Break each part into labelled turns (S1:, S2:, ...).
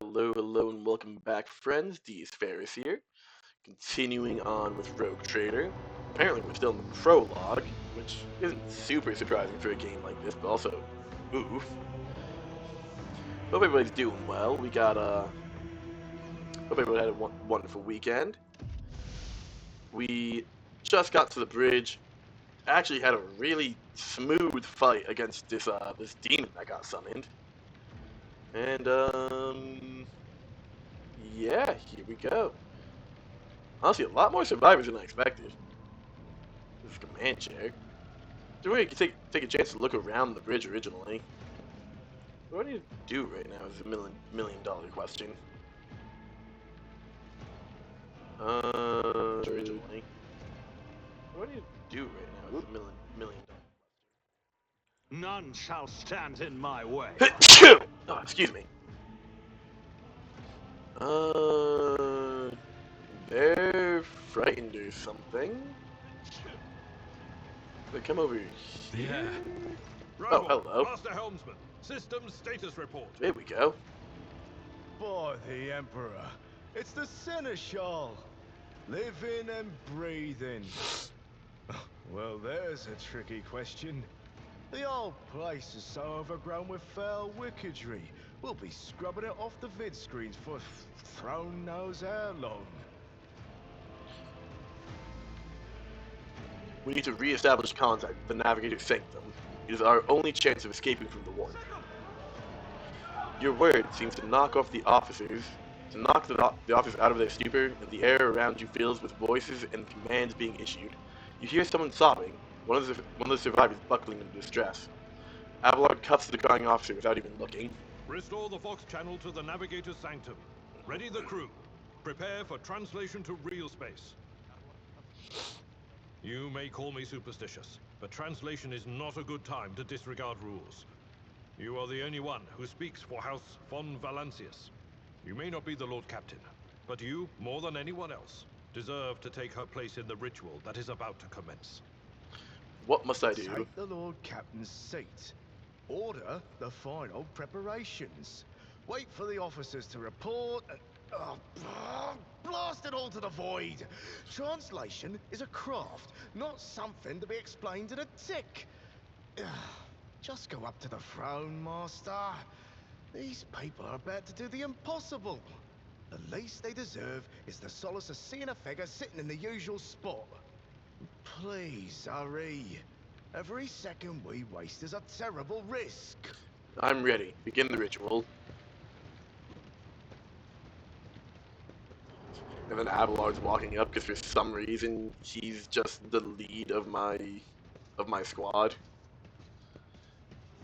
S1: Hello, hello, and welcome back, friends. Deis Ferrous here. Continuing on with Rogue Trader. Apparently, we're still in the prologue, which isn't super surprising for a game like this, but also, oof. Hope everybody's doing well. Hope everybody had a wonderful weekend. We just got to the bridge. Actually, had a really smooth fight against this demon that got summoned. And yeah, here we go. Honestly, a lot more survivors than I expected. This command chair. Do we could take a chance to look around the bridge originally? What do I need to do right now is a million-dollar question. Originally. What do you do right now is a million-dollar
S2: None shall stand in my way.
S1: question. Oh, excuse me. They're frightened or something. They come over here.
S2: Yeah.
S1: Oh, hello.
S2: Master Helmsman. Systems status report.
S1: There we go.
S3: By the Emperor, it's the Seneschal, living and breathing. Well, there's a tricky question. The old place is so overgrown with foul wickedry, we'll be scrubbing it off the vid screens for throne knows how long.
S1: We need to re-establish contact with the Navigator's Sanctum. It is our only chance of escaping from the warp. Your word seems to knock the officers out of their stupor, and the air around you fills with voices and commands being issued. You hear someone sobbing, one of the survivors buckling in distress. Abelard cuffs the crying officer without even looking.
S2: Restore the Fox channel to the Navigator's Sanctum. Ready the crew. Prepare for translation to real space. You may call me superstitious, but translation is not a good time to disregard rules. You are the only one who speaks for House von Valancius. You may not be the Lord Captain, but you, more than anyone else, deserve to take her place in the ritual that is about to commence.
S1: What must I do?
S3: Take the Lord Captain's seat. Order the final preparations. Wait for the officers to report and... blast it all to the void! Translation is a craft, not something to be explained in a tick. Just go up to the throne, Master. These people are about to do the impossible. The least they deserve is the solace of seeing a figure sitting in the usual spot. Please, hurry. Every second we waste is a terrible risk.
S1: I'm ready. Begin the ritual. And then Abelard's walking up because for some reason he's just the lead of my squad.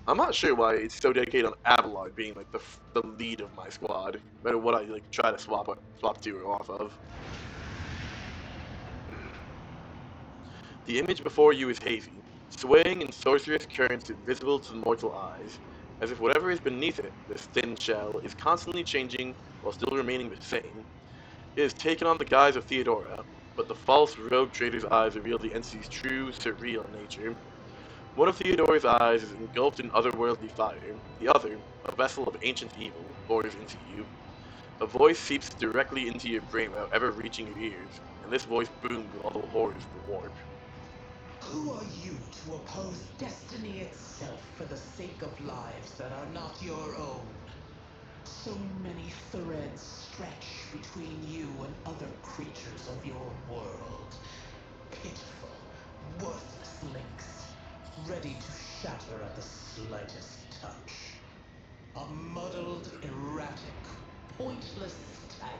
S1: I'm not sure why it's so dedicated on Abelard being like the lead of my squad, no matter what I like try to swap to or off of. The image before you is hazy, swaying in sorcerous currents invisible to mortal eyes, as if whatever is beneath it, this thin shell, is constantly changing while still remaining the same. It has taken on the guise of Theodora, but the false rogue trader's eyes reveal the entity's true, surreal nature. One of Theodora's eyes is engulfed in otherworldly fire, the other, a vessel of ancient evil, bores into you. A voice seeps directly into your brain without ever reaching your ears, and this voice booms with all the horrors of the warp.
S4: Who are you to oppose destiny itself for the sake of lives that are not your own? So many threads stretch between you and other creatures of your world. Pitiful, worthless links, ready to shatter at the slightest touch. A muddled, erratic, pointless tangle.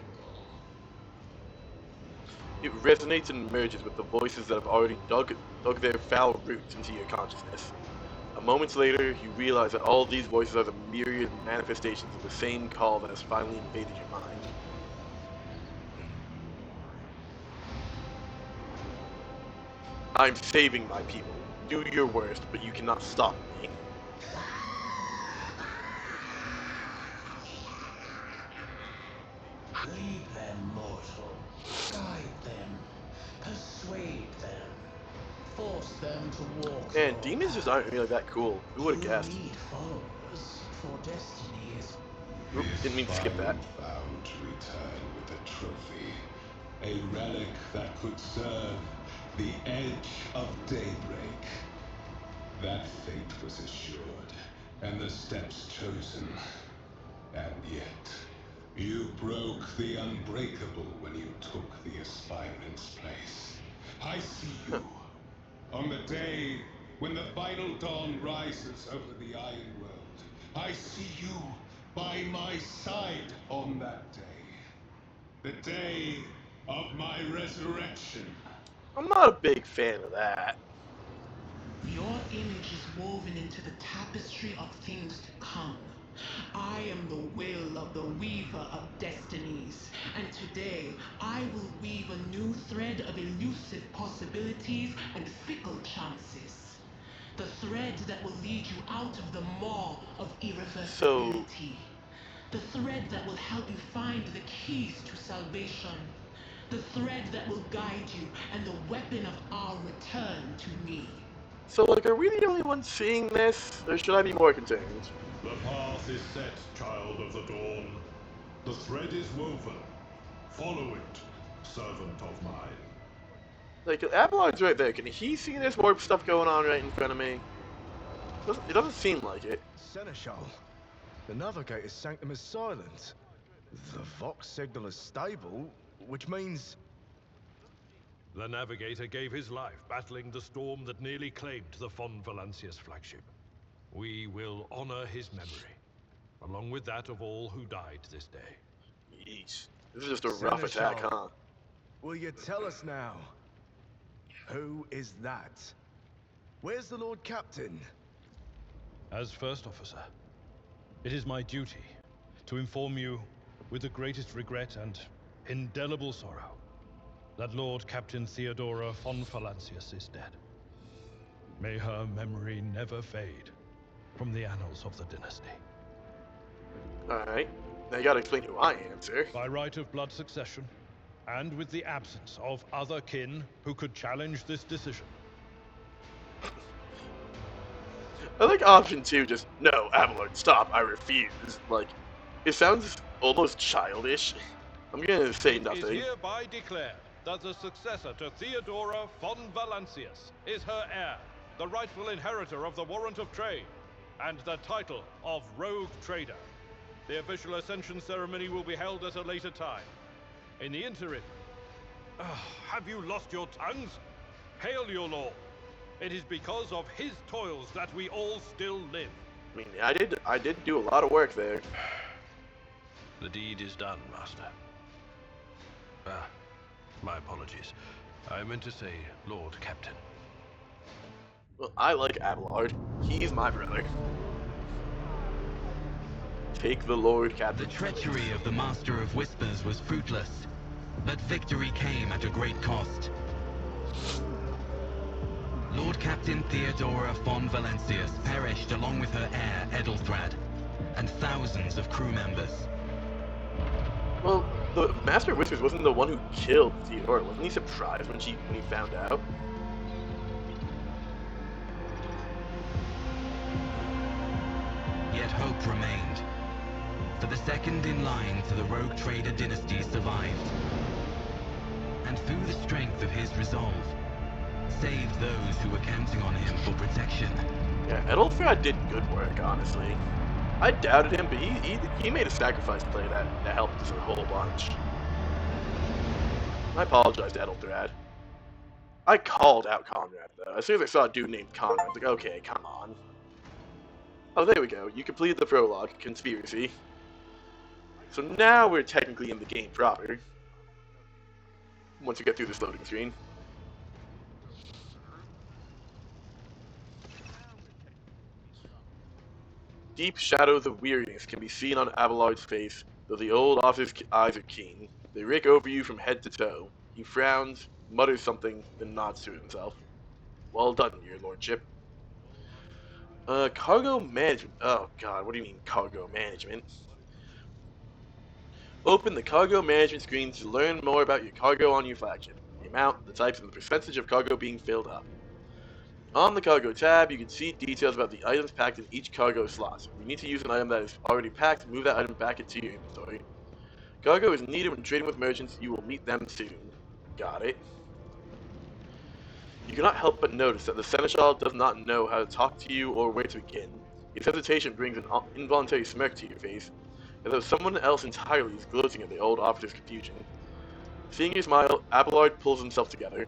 S1: It resonates and merges with the voices that have already dug their foul roots into your consciousness. A moment later, you realize that all these voices are the myriad manifestations of the same call that has finally invaded your mind. I'm saving my people. Do your worst, but you cannot stop me.
S4: Lead them, mortal. Guide them. Persuade them. Force them to walk
S1: Man,
S4: your
S1: demons just
S4: path.
S1: aren't really that cool. Who would have
S4: You
S1: guessed?
S4: need followers, for destiny is
S1: Oop, didn't mean to skip that.
S5: Bound to return with a trophy. A relic that could serve the edge of daybreak. That fate was assured, and the steps chosen. And yet, you broke the unbreakable when you took the aspirant's place. I see you. On the day when the final dawn rises over the Iron World, I see you by my side on that day. The day of my resurrection.
S1: I'm not a big fan of that.
S4: Your image is woven into the tapestry of things to come. I am the will of the weaver of destinies, and today I will weave a new thread of elusive possibilities and fickle chances. The thread that will lead you out of the maw of irreversibility. The thread that will help you find the keys to salvation. The thread that will guide you and the weapon of our return to me.
S1: So, like, are we the only ones seeing this, or should I be more concerned?
S2: The path is set, child of the dawn. The thread is woven. Follow it, servant of mine.
S1: Like, Abelard's right there. Can he see this warp stuff going on right in front of me? It doesn't seem like it.
S3: Seneschal, the Navigator's sanctum is silent. The Vox signal is stable, which means...
S2: The Navigator gave his life battling the storm that nearly claimed the Von Valancius flagship. We will honor his memory, along with that of all who died this day.
S1: Yeesh. This is just a rough attack, huh?
S3: Will you tell us now? Who is that? Where's the Lord Captain?
S6: As First Officer, it is my duty to inform you, with the greatest regret and indelible sorrow, that Lord Captain Theodora von Valancius is dead. May her memory never fade from the annals of the dynasty.
S1: Alright. Now you gotta explain who I am, sir.
S6: By right of blood succession, and with the absence of other kin who could challenge this decision.
S1: I like option 2, just, no, Abelard, stop, I refuse. Like, it sounds almost childish. I'm gonna say
S2: It is
S1: nothing.
S2: hereby declared that the successor to Theodora von Valancius is her heir, the rightful inheritor of the warrant of trade, and the title of Rogue Trader. The official ascension ceremony will be held at a later time. In the interim, have you lost your tongues? Hail your lord. It is because of his toils that we all still live.
S1: I mean, I did do a lot of work there.
S7: The deed is done, Master. My apologies. I meant to say Lord Captain.
S1: Well, I like Abelard. He's my brother. Take the Lord Captain.
S8: The treachery of the Master of Whispers was fruitless, but victory came at a great cost. Lord Captain Theodora von Valancius perished along with her heir, Edelthrad, and thousands of crew members.
S1: Well, the Master of Whispers wasn't the one who killed Theodora. Wasn't he surprised when he found out?
S8: Yet hope remained. For the second in line to the Rogue Trader dynasty survived. And through the strength of his resolve, saved those who were counting on him for protection.
S1: Yeah, Edelthrad did good work, honestly. I doubted him, but he made a sacrifice play that helped us a whole bunch. I apologize to Edelthrad. I called out Conrad, though. As soon as I saw a dude named Conrad, I was like, okay, come on. Oh, there we go. You completed the prologue, Conspiracy. So now we're technically in the game proper. Once we get through this loading screen. Deep shadows of weariness can be seen on Abelard's face, though the old officer's eyes are keen. They rake over you from head to toe. He frowns, mutters something, then nods to himself. Well done, your lordship. Cargo management. Oh god, what do you mean cargo management? Open the cargo management screen to learn more about your cargo on your flagship. The amount, the types, and the percentage of cargo being filled up. On the cargo tab, you can see details about the items packed in each cargo slot. If you need to use an item that is already packed, move that item back into your inventory. Cargo is needed when trading with merchants. You will meet them soon. Got it. You cannot help but notice that the seneschal does not know how to talk to you or where to begin. His hesitation brings an involuntary smirk to your face, as though someone else entirely is gloating at the old officer's confusion. Seeing your smile, Abelard pulls himself together.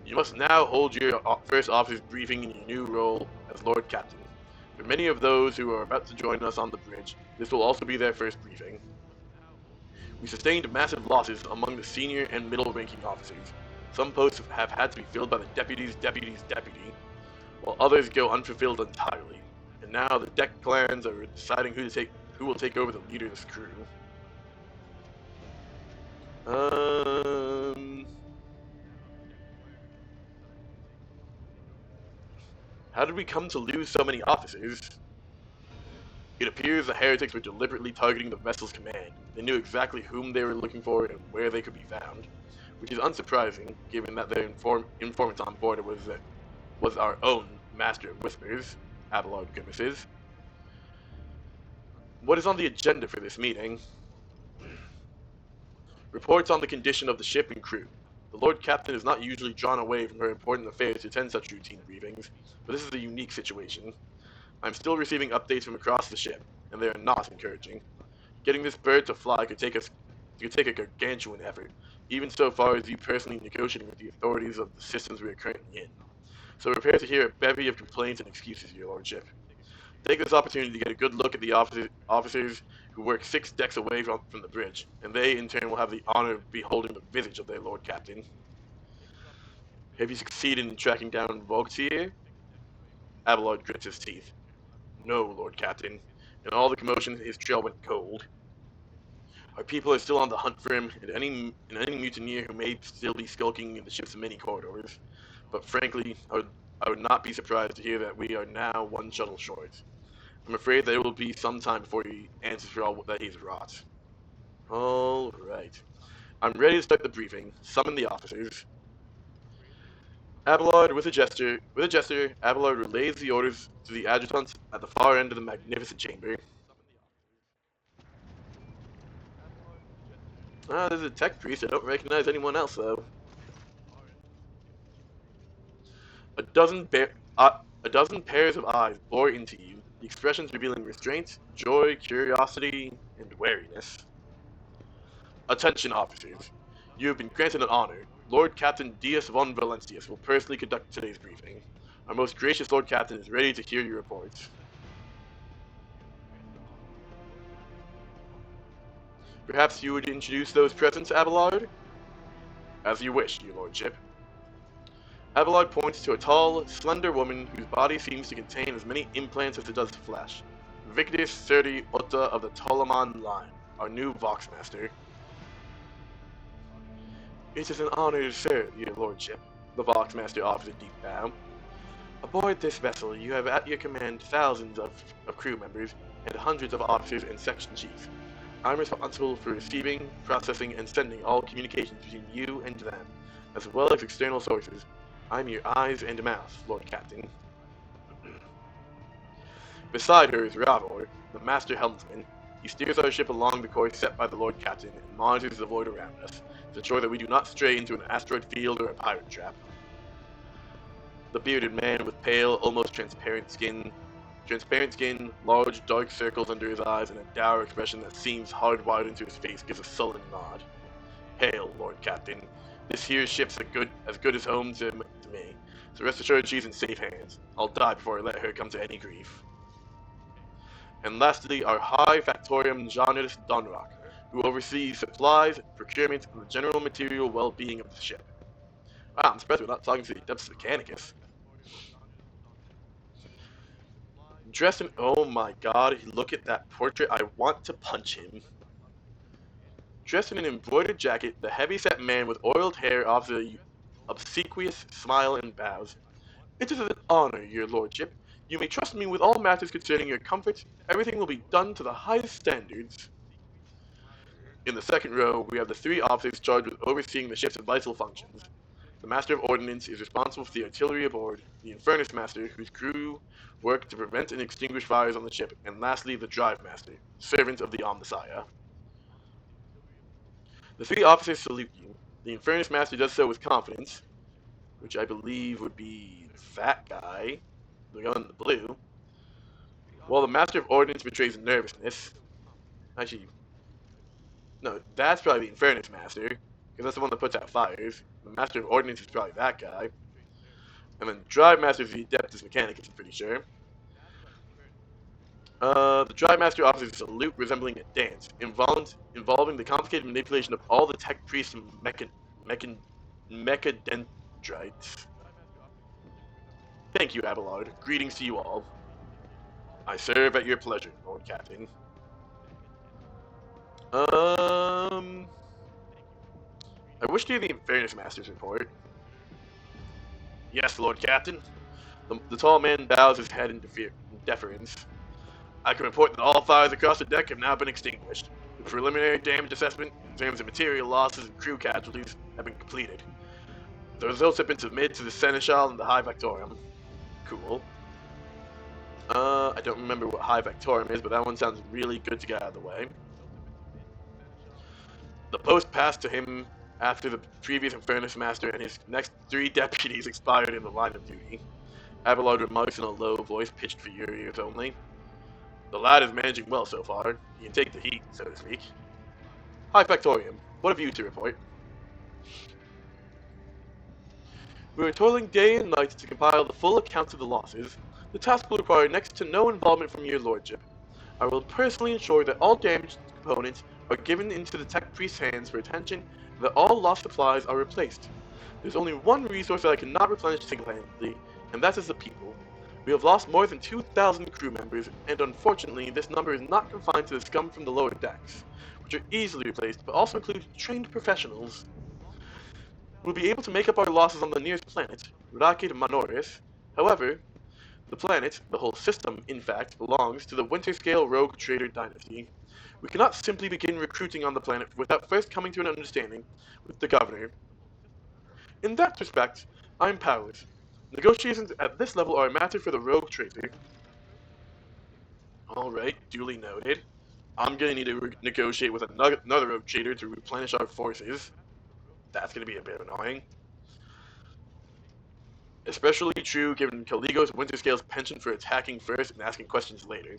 S1: You must now hold your first officer's briefing in your new role as Lord Captain. For many of those who are about to join us on the bridge, this will also be their first briefing. We sustained massive losses among the senior and middle-ranking officers. Some posts have had to be filled by the deputy, while others go unfulfilled entirely. And now the deck clans are deciding who will take over the leader's crew. How did we come to lose so many officers? It appears the heretics were deliberately targeting the vessel's command. They knew exactly whom they were looking for and where they could be found, which is unsurprising given that their informant on board was our own Master of Whispers, Abelard grimaces. What is on the agenda for this meeting? Reports on the condition of the ship and crew. The Lord Captain is not usually drawn away from her important affairs to attend such routine briefings, but this is a unique situation. I'm still receiving updates from across the ship, and they are not encouraging. Getting this bird to fly could take a gargantuan effort, even so far as you personally negotiating with the authorities of the systems we are currently in. So prepare to hear a bevy of complaints and excuses, Your Lordship. Take this opportunity to get a good look at the officers who work 6 decks away from the bridge, and they in turn will have the honor of beholding the visage of their Lord Captain. Have you succeeded in tracking down Vogtier? Abelard grits his teeth. No, Lord Captain. In all the commotion, his trail went cold. Our people are still on the hunt for him, and any mutineer who may still be skulking in the ship's many corridors. But frankly, I would not be surprised to hear that we are now one shuttle short. I'm afraid that it will be some time before he answers for all that he's wrought. All right. I'm ready to start the briefing. Summon the officers. Abelard, with a gesture, Abelard relays the orders to the adjutants at the far end of the magnificent chamber. There's a tech priest. I don't recognize anyone else, though. A dozen pairs of eyes bore into you, the expressions revealing restraint, joy, curiosity, and wariness. Attention, officers. You have been granted an honor. Lord Captain Deis von Valancius will personally conduct today's briefing. Our most gracious Lord Captain is ready to hear your reports. Perhaps you would introduce those present, Abelard? As you wish, your lordship. Abelard points to a tall, slender woman whose body seems to contain as many implants as it does flesh. Victus Serdi Otta of the Toloman line, our new Voxmaster. It is an honor to serve, your lordship, the Voxmaster offers a deep bow. Aboard this vessel, you have at your command thousands of crew members and hundreds of officers and section chiefs. I'm responsible for receiving, processing, and sending all communications between you and them, as well as external sources. I'm your eyes and mouth, Lord Captain. Beside her is Ravor, the master helmsman. He steers our ship along the course set by the Lord Captain and monitors the void around us to ensure that we do not stray into an asteroid field or a pirate trap. The bearded man with pale, almost transparent skin, large dark circles under his eyes, and a dour expression that seems hardwired into his face gives a sullen nod. Hail, Lord Captain. This here ship's as good as home to me, so rest assured she's in safe hands. I'll die before I let her come to any grief. And lastly, our High Factorium Janus Donrock, who oversees supplies, procurement, and the general material well-being of the ship. Wow, I'm surprised we're not talking to the Adeptus Mechanicus. Dressed in, oh my god, look at that portrait, I want to punch him. Dressed in an embroidered jacket, the heavy-set man with oiled hair offers an obsequious smile and bows. It is an honor, your lordship. You may trust me with all matters concerning your comfort. Everything will be done to the highest standards. In the second row, we have the 3 officers charged with overseeing the ship's vital functions. The Master of Ordnance is responsible for the artillery aboard, the Infernus Master, whose crew work to prevent and extinguish fires on the ship, and lastly, the Drive Master, servant of the Omnissiah. The three officers salute you. The Infernus Master does so with confidence, which I believe would be that guy, the one in the blue, while the Master of Ordnance betrays nervousness. Actually, no, that's probably the Infernus Master, because that's the one that puts out fires. The Master of Ordnance is probably that guy. And then Drive Master is the Adeptus Mechanicus, I'm pretty sure. The Drive Master offers a salute resembling a dance, involving the complicated manipulation of all the tech priests and mechadendrites. Thank you, Abelard. Greetings to you all. I serve at your pleasure, Lord Captain. I wish to hear the Infernus Master's report. Yes, Lord Captain. The tall man bows his head in deference. I can report that all fires across the deck have now been extinguished. The preliminary damage assessment, exams of material losses and crew casualties have been completed. The results have been submitted to the Seneschal and the High Victorium. Cool. I don't remember what High Victorium is, but that one sounds really good to get out of the way. The post passed to him after the previous Infernus Master and his next 3 deputies expired in the line of duty. Abelard remarks in a low voice pitched for your ears only. The lad is managing well so far. He can take the heat, so to speak. High Factorium, what have you to report? We are toiling day and night to compile the full accounts of the losses. The task will require next to no involvement from your lordship. I will personally ensure that all damaged components are given into the tech priest's hands for attention and that all lost supplies are replaced. There's only one resource that I cannot replenish single-handedly, and that is the people. We have lost more than 2,000 crew members, and unfortunately, this number is not confined to the scum from the lower decks, which are easily replaced, but also include trained professionals. We'll be able to make up our losses on the nearest planet, Radakid Manoris. However, the planet, the whole system, in fact, belongs to the Winterscale Rogue Trader dynasty. We cannot simply begin recruiting on the planet without first coming to an understanding with the governor. In that respect, I am powerless. Negotiations at this level are a matter for the Rogue Trader. Alright, duly noted. I'm gonna need to negotiate with another Rogue Trader to replenish our forces. That's gonna be a bit annoying. Especially true given Caligo's Winterscale's penchant for attacking first and asking questions later,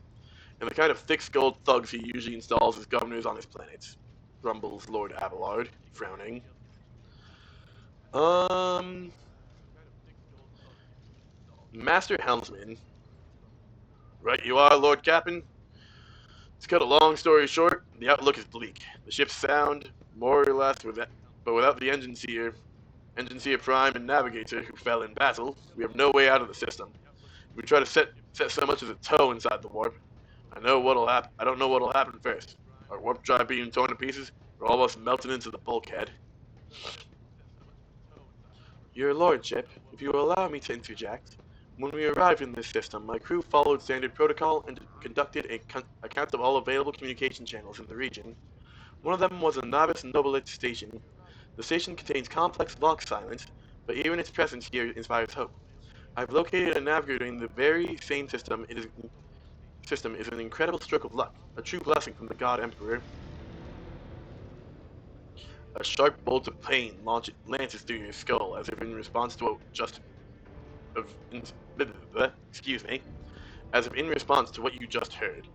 S1: and the kind of thick-skulled thugs he usually installs as governors on his planets, grumbles Lord Abelard, frowning. Master Helmsman. Right you are, Lord Captain. To cut a long story short, the outlook is bleak. The ship's sound, more or less, but without the Engine Seer Prime and Navigator who fell in battle, we have no way out of the system. If we try to set so much as a toe inside the warp, I don't know what'll happen first. Our warp drive being torn to pieces, or almost melted into the bulkhead. Your lordship, if you will allow me to interject, when we arrived in this system, my crew followed standard protocol and conducted a count of all available communication channels in the region. One of them was a novice Nobilit station. The station contains complex lock silence, but even its presence here inspires hope. I've located a navigator in the very same system. System is an incredible stroke of luck, a true blessing from the God Emperor. A sharp bolt of pain lances through your skull, as if in response to as if in response to what you just heard.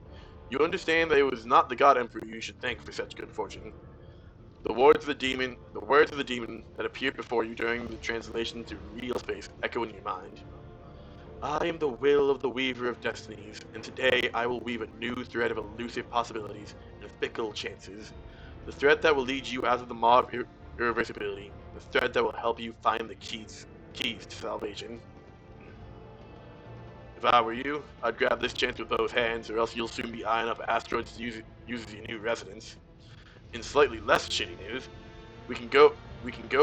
S1: You understand that it was not the God Emperor you should thank for such good fortune. The words of the demon that appeared before you during the translation to real space echo in your mind. I am the will of the Weaver of Destinies, and today I will weave a new thread of elusive possibilities and fickle chances. The thread that will lead you out of the maw of irreversibility. The thread that will help you find the keys to salvation. If I were you, I'd grab this chance with both hands, or else you'll soon be eyeing up asteroids to use as your new residence. In slightly less shitty news, we can go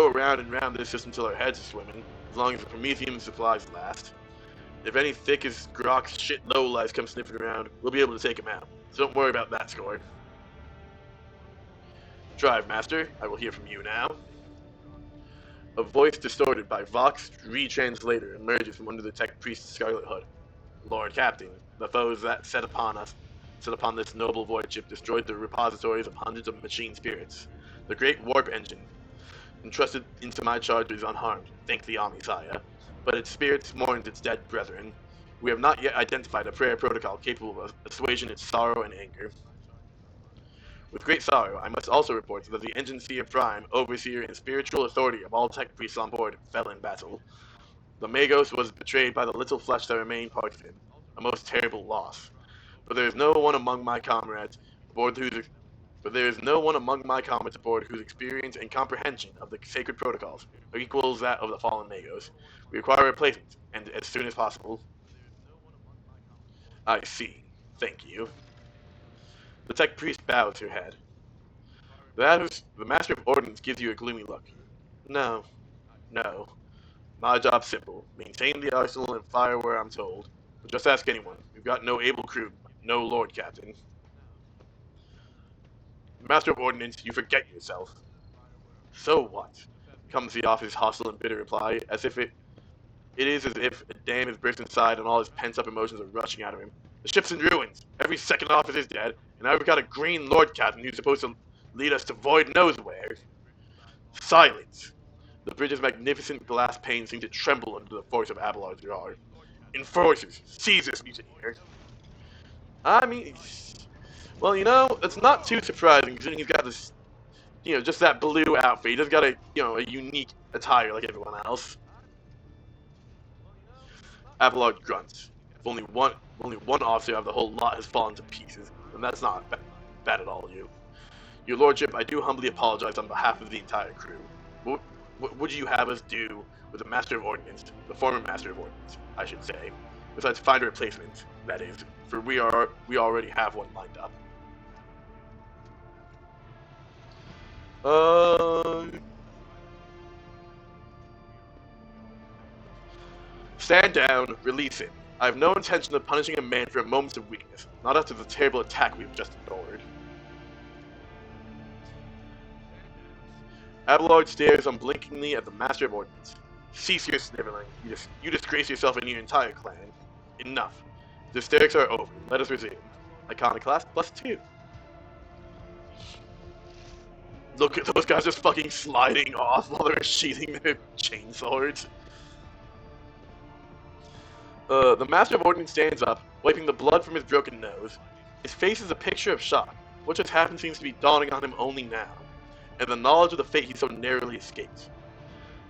S1: around and round this system till our heads are swimming, as long as the Promethean supplies last. If any thick as Grok's shit lowlives come sniffing around, we'll be able to take them out, so don't worry about that score. Drive Master, I will hear from you now. A voice distorted by Vox retranslator emerges from under the tech priest's scarlet hood. Lord Captain, the foes that set upon this noble void ship destroyed the repositories of hundreds of machine spirits. The great warp engine, entrusted into my charge, is unharmed, thank the Amisaya, but its spirits mourns its dead brethren. We have not yet identified a prayer protocol capable of assuaging its sorrow and anger. With great sorrow, I must also report that the Engine Seer Prime, overseer and spiritual authority of all tech priests on board, fell in battle. The Magos was betrayed by the little flesh that remained part of him, a most terrible loss. But there is no one among my comrades aboard whose experience and comprehension of the sacred protocols equals that of the fallen Magos. We require a replacement, and as soon as possible. I see. Thank you. The tech priest bows her head. The Master of Ordnance gives you a gloomy look. No. No. My job's simple. Maintain the arsenal and fire where I'm told. But just ask anyone. We've got no able crew, no Lord Captain. Master of Ordnance, you forget yourself. So what? Comes the officer's hostile and bitter reply, it is as if a dam has burst inside and all his pent-up emotions are rushing out of him. The ship's in ruins. Every second officer's dead, and now we've got a green Lord Captain who's supposed to lead us to void knows where. Silence. The bridge's magnificent glass panes seem to tremble under the force of Abelard's roar. Enforcers, seize this mutineer. I mean, well, it's not too surprising considering he's got this, just that blue outfit. He just got a unique attire like everyone else. Abelard grunts. If only one officer of the whole lot has fallen to pieces, and that's not bad at all, Your Lordship, I do humbly apologize on behalf of the entire crew. What would you have us do with the Master of Ordnance, the former Master of Ordnance, I should say, besides find a replacement, that is, for we already have one lined up. Stand down, release him. I have no intention of punishing a man for a moment of weakness, not after the terrible attack we've just endured. Abelard stares unblinkingly at the Master of Ordnance. Cease your sniveling. You disgrace yourself and your entire clan. Enough. The hysterics are over. Let us resume. Iconoclast +2. Look at those guys just fucking sliding off while they're sheathing their chainswords. The Master of Ordnance stands up, wiping the blood from his broken nose. His face is a picture of shock. What just happened seems to be dawning on him only now, and the knowledge of the fate he so narrowly escaped.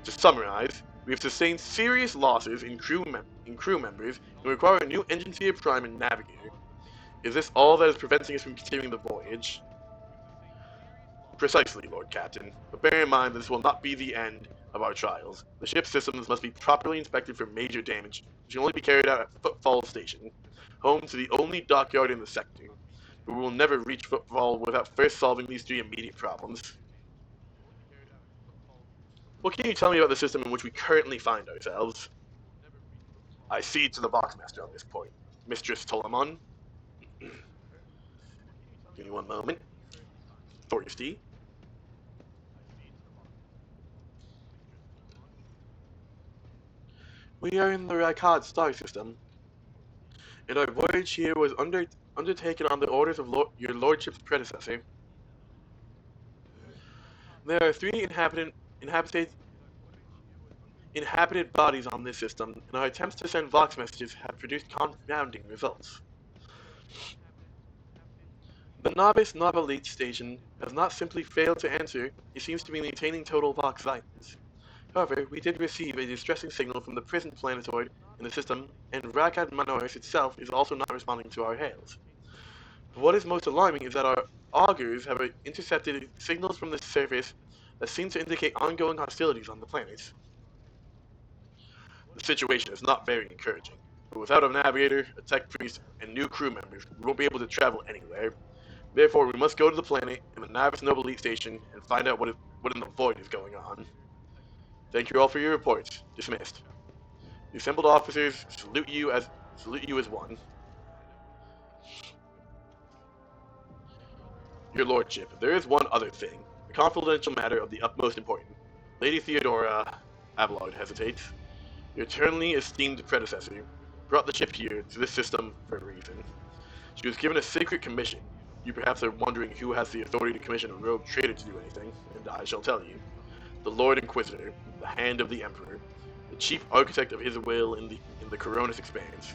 S1: To summarize, we have sustained serious losses in crew members and require a new Engine Seer Prime and Navigator. Is this all that is preventing us from continuing the voyage? Precisely, Lord Captain, but bear in mind that this will not be the end of our trials. The ship's systems must be properly inspected for major damage, which can only be carried out at Footfall Station, home to the only dockyard in the sector. But we will never reach Footfall without first solving these three immediate problems. What can you tell me about the system in which we currently find ourselves? I cede to the Boxmaster on this point. Mistress Tolamon. Give me one moment. Thirsty. We are in the Rykad star system, and our voyage here was undertaken on the orders of your lordship's predecessor. There are 3 inhabited bodies on this system, and our attempts to send Vox messages have produced confounding results. The Novice Novelite station has not simply failed to answer, it seems to be maintaining total Vox silence. However, we did receive a distressing signal from the prison planetoid in the system, and Rakad Manoris itself is also not responding to our hails. But what is most alarming is that our augurs have intercepted signals from the surface that seem to indicate ongoing hostilities on the planet. The situation is not very encouraging, but without a navigator, a tech priest, and new crew members, we won't be able to travel anywhere. Therefore, we must go to the planet in the Novice Novelite station and find out what in the void is going on. Thank you all for your reports. Dismissed. The assembled officers salute you as one. Your Lordship, there is one other thing, a confidential matter of the utmost importance. Lady Theodora, Abelard hesitates, your eternally esteemed predecessor, brought the ship here to this system for a reason. She was given a sacred commission. You perhaps are wondering who has the authority to commission a rogue trader to do anything, and I shall tell you. The Lord Inquisitor, the hand of the Emperor, the chief architect of his will in the Coronis Expanse.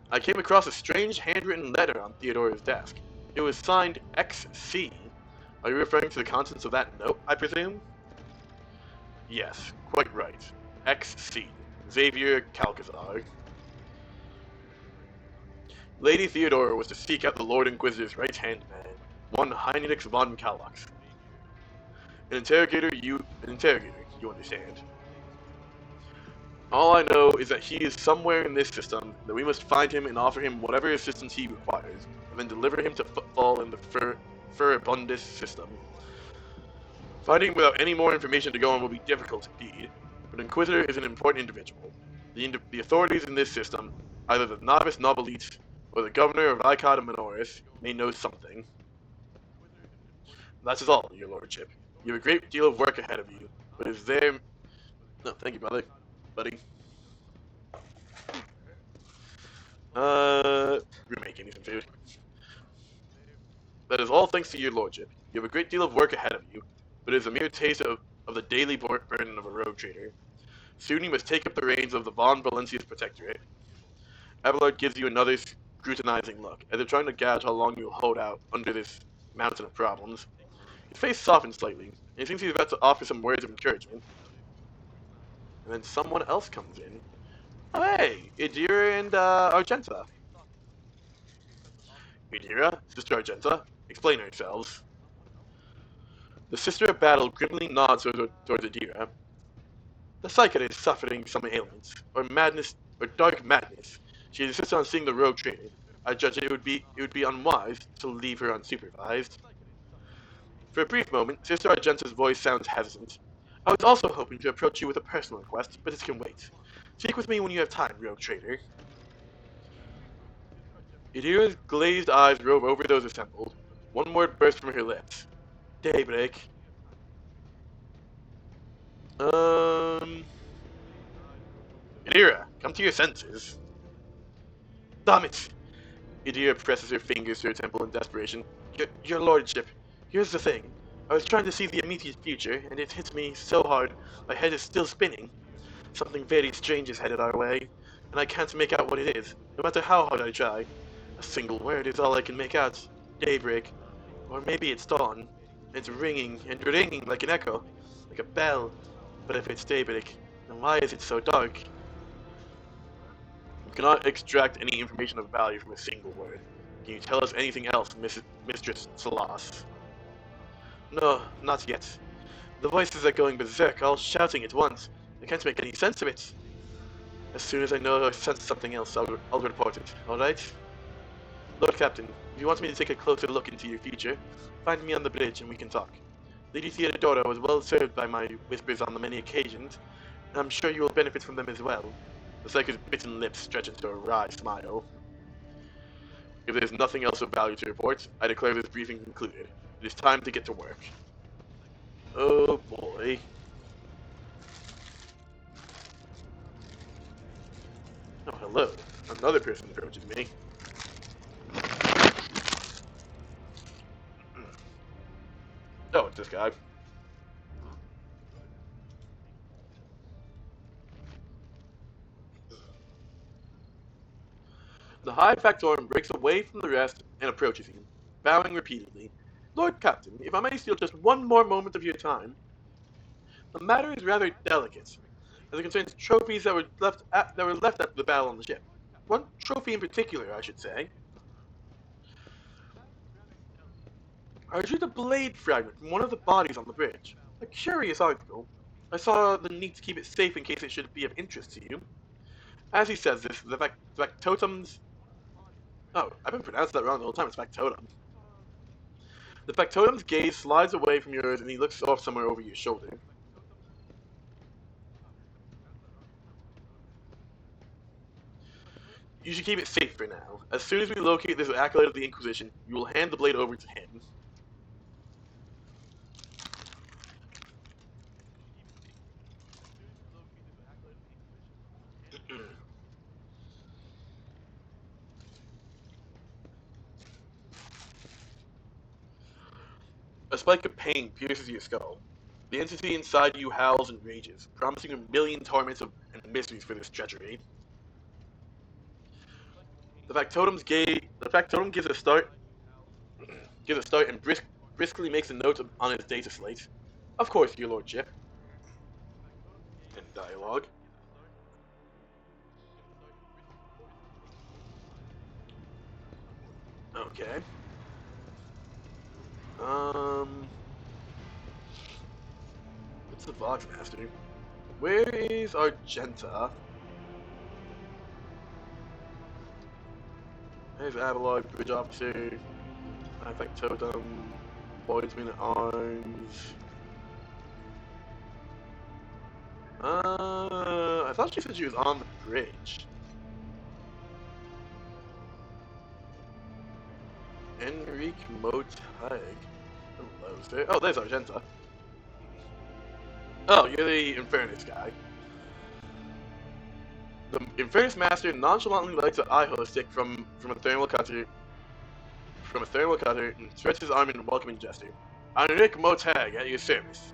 S1: I came across a strange handwritten letter on Theodora's desk. It was signed XC. Are you referring to the contents of that note, I presume? Yes, quite right. XC. Xavier Calcazar. Lady Theodora was to seek out the Lord Inquisitor's right-hand man, one Heinrich von Kallax. An interrogator, you understand. All I know is that he is somewhere in this system, that we must find him and offer him whatever assistance he requires, and then deliver him to Footfall in the Furibundus system. Finding him without any more information to go on will be difficult indeed, but Inquisitor is an important individual. The authorities in this system, either the Novice Nobilites or the governor of Icod and Minoris, may know something. That is all, your lordship. You have a great deal of work ahead of you, but is there... No, thank you, buddy. We're making some food. That is all thanks to your lordship. You have a great deal of work ahead of you, but it is a mere taste of the daily burden of a rogue trader. Soon you must take up the reins of the Von Valencia's protectorate. Abelard gives you another scrutinizing look, as if trying to gauge how long you'll hold out under this mountain of problems. His face softens slightly, and he seems he's about to offer some words of encouragement. And then someone else comes in. Oh, hey, Idira and Argenta. Idira, Sister Argenta, explain yourselves. The Sister of Battle grimly nods towards Idira. The Psychic is suffering some ailments, or madness, or dark madness. She insists on seeing the rogue trader. I judge it would be unwise to leave her unsupervised. For a brief moment, Sister Argenta's voice sounds hesitant. I was also hoping to approach you with a personal request, but it can wait. Speak with me when you have time, rogue trader. Idira's glazed eyes rove over those assembled. One word burst from her lips. Daybreak. Idira, come to your senses. Damn it! Idira presses her fingers to her temple in desperation. Your lordship, here's the thing. I was trying to see the immediate future, and it hit me so hard, my head is still spinning. Something very strange is headed our way, and I can't make out what it is, no matter how hard I try. A single word is all I can make out. Daybreak. Or maybe it's dawn. It's ringing and ringing like an echo, like a bell. But if it's daybreak, then why is it so dark? You cannot extract any information of value from a single word. Can you tell us anything else, Mistress Salas? No, not yet. The voices are going berserk, all shouting at once. I can't make any sense of it. As soon as I know I sense something else, I'll report it, alright? Lord Captain, if you want me to take a closer look into your future, find me on the bridge and we can talk. Lady Theodora was well served by my whispers on the many occasions, and I'm sure you will benefit from them as well. The Psyker's bitten lips stretch into a wry smile. If there's nothing else of value to report, I declare this briefing concluded. It is time to get to work. Oh boy. Oh, hello. Another person approaches me. Oh, it's this guy. The High Factorum breaks away from the rest and approaches him, bowing repeatedly. Lord Captain, if I may steal just one more moment of your time. The matter is rather delicate, as it concerns trophies that were left after the battle on the ship. One trophy in particular, I should say. I retrieved a blade fragment from one of the bodies on the bridge. A curious article. I saw the need to keep it safe in case it should be of interest to you. As he says this, the factotum's... Oh, I've been pronouncing that wrong the whole time. It's factotum. The factotum's gaze slides away from yours and he looks off somewhere over your shoulder. You should keep it safe for now. As soon as we locate this acolyte of the Inquisition, you will hand the blade over to him. A spike of pain pierces your skull. The entity inside you howls and rages, promising a million torments and mysteries for this treachery. The factotum gives a start and briskly makes a note on his data slate. Of course, your lordship. In dialogue. Okay. What's the Vox Master? Where is Argenta? There's Avalog, Bridge Officer, Factotum, Boysman at Arms. I thought she said she was on the bridge. Enrique Motag. Hello, sir. Oh, there's Argenta. Oh, you're the Infernus guy. The Infernus Master nonchalantly lights an eye stick from a thermal cutter. And stretches his arm in a welcoming gesture. Enrique Motag, at your service.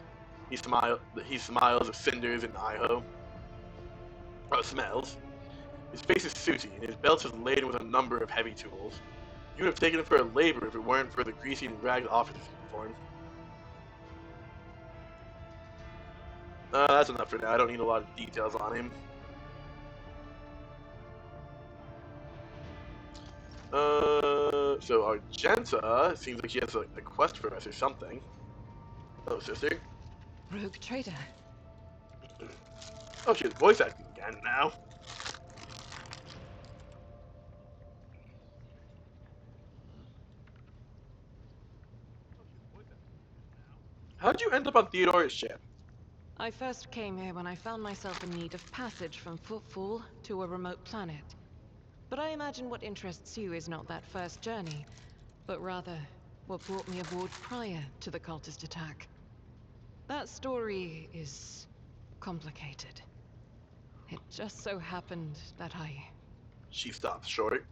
S1: He smiles of cinders and Iho. Smells. His face is sooty, and his belt is laden with a number of heavy tools. You would have taken him for a laborer if it weren't for the greasy and ragged officer's uniform. That's enough for now. I don't need a lot of details on him. So Argenta seems like she has a quest for us or something. Hello, sister.
S9: Rogue trader.
S1: Oh, she's voice acting again now. How'd you end up on Theodora's ship?
S9: I first came here when I found myself in need of passage from Footfall to a remote planet. But I imagine what interests you is not that first journey, but rather what brought me aboard prior to the cultist attack. That story is complicated. It just so happened that
S1: She stops short.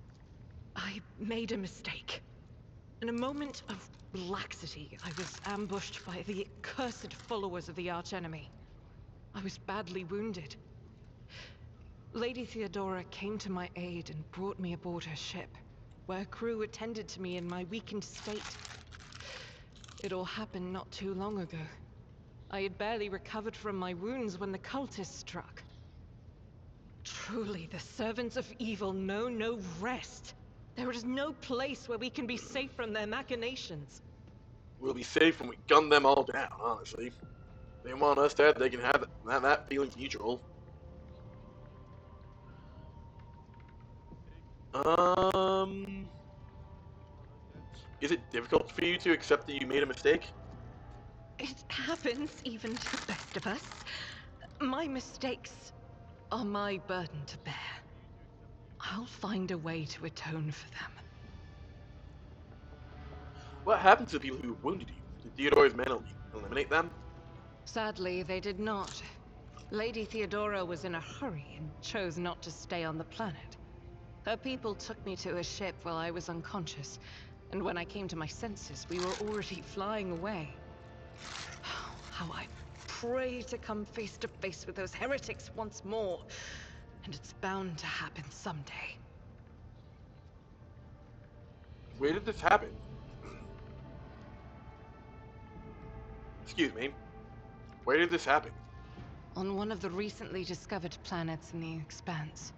S9: I made a mistake. In a moment of laxity, I was ambushed by the accursed followers of the archenemy. I was badly wounded. Lady Theodora came to my aid and brought me aboard her ship, where crew attended to me in my weakened state. It all happened not too long ago. I had barely recovered from my wounds when the cultists struck. Truly, the servants of evil know no rest. There is no place where we can be safe from their machinations.
S1: We'll be safe when we gun them all down, honestly. If they want us dead, they can have that feeling's mutual. Is it difficult for you to accept that you made a mistake?
S9: It happens even to the best of us. My mistakes are my burden to bear. I'll find a way to atone for them.
S1: What happened to the people who wounded you? Did Theodora's men eliminate them?
S9: Sadly, they did not. Lady Theodora was in a hurry and chose not to stay on the planet. Her people took me to a ship while I was unconscious, and when I came to my senses, we were already flying away. How I pray to come face to face with those heretics once more, and it's bound to happen someday.
S1: Where did this happen? Excuse me. Where did this happen?
S9: On one of the recently discovered planets in the Expanse.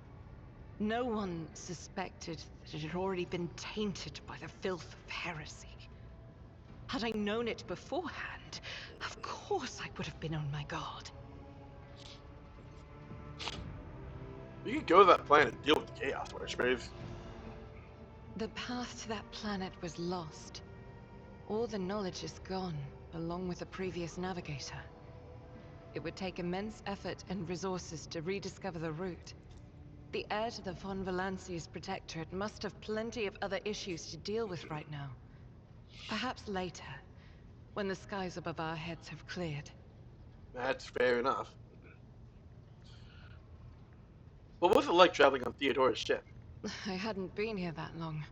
S9: No one suspected that it had already been tainted by the filth of heresy. Had I known it beforehand, of course I would have been on my guard.
S1: You could go to that planet and deal with the Chaos Worshippers.
S9: The path to that planet was lost. All the knowledge is gone, along with the previous navigator. It would take immense effort and resources to rediscover the route. The heir to the von Valancius Protectorate must have plenty of other issues to deal with right now. Perhaps later, when the skies above our heads have cleared.
S1: That's fair enough. What was it like traveling on Theodora's ship?
S9: I hadn't been here that long.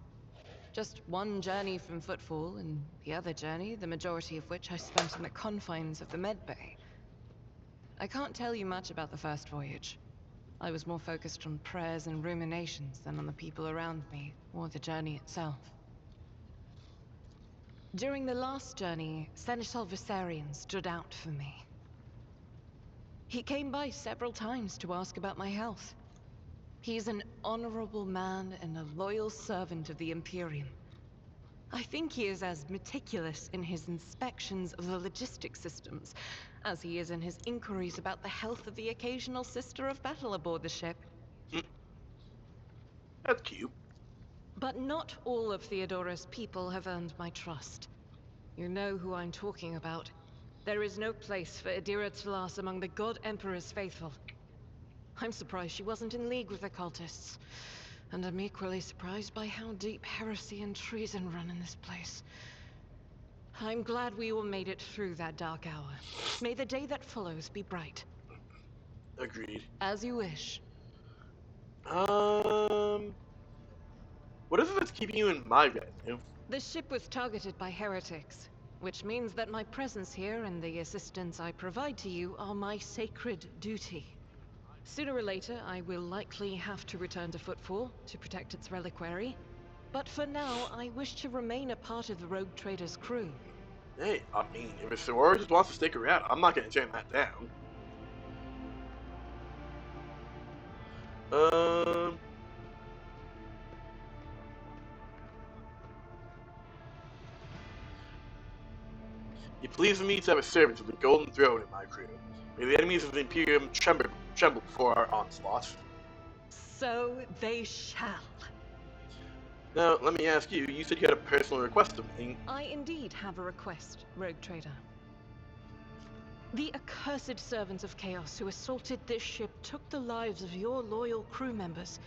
S9: Just one journey from Footfall, and the other journey, the majority of which I spent in the confines of the Medbay. I can't tell you much about the first voyage. I was more focused on prayers and ruminations than on the people around me, or the journey itself. During the last journey, Seneschal Viserion stood out for me. He came by several times to ask about my health. He's an honorable man and a loyal servant of the Imperium. I think he is as meticulous in his inspections of the logistic systems as he is in his inquiries about the health of the occasional sister of battle aboard the ship.
S1: That's cute.
S9: But not all of Theodora's people have earned my trust. You know who I'm talking about. There is no place for Adira Tlas among the God Emperor's faithful. I'm surprised she wasn't in league with the cultists. And I'm equally surprised by how deep heresy and treason run in this place. I'm glad we all made it through that dark hour. May the day that follows be bright.
S1: Agreed.
S9: As you wish.
S1: What is it that's keeping you in my retinue?
S9: The ship was targeted by heretics, which means that my presence here and the assistance I provide to you are my sacred duty. Sooner or later, I will likely have to return to Footfall to protect its reliquary. But for now, I wish to remain a part of the Rogue Trader's crew.
S1: Hey, I mean, if Mr. Aurora just wants to stick around, I'm not going to turn that down. It pleases me to have a servant of the Golden Throne in my crew. May the enemies of the Imperium tremble before our onslaught.
S9: So they shall.
S1: Now, let me ask you, you said you had a personal request of me.
S9: I indeed have a request, Rogue Trader. The accursed servants of Chaos who assaulted this ship took the lives of your loyal crew members,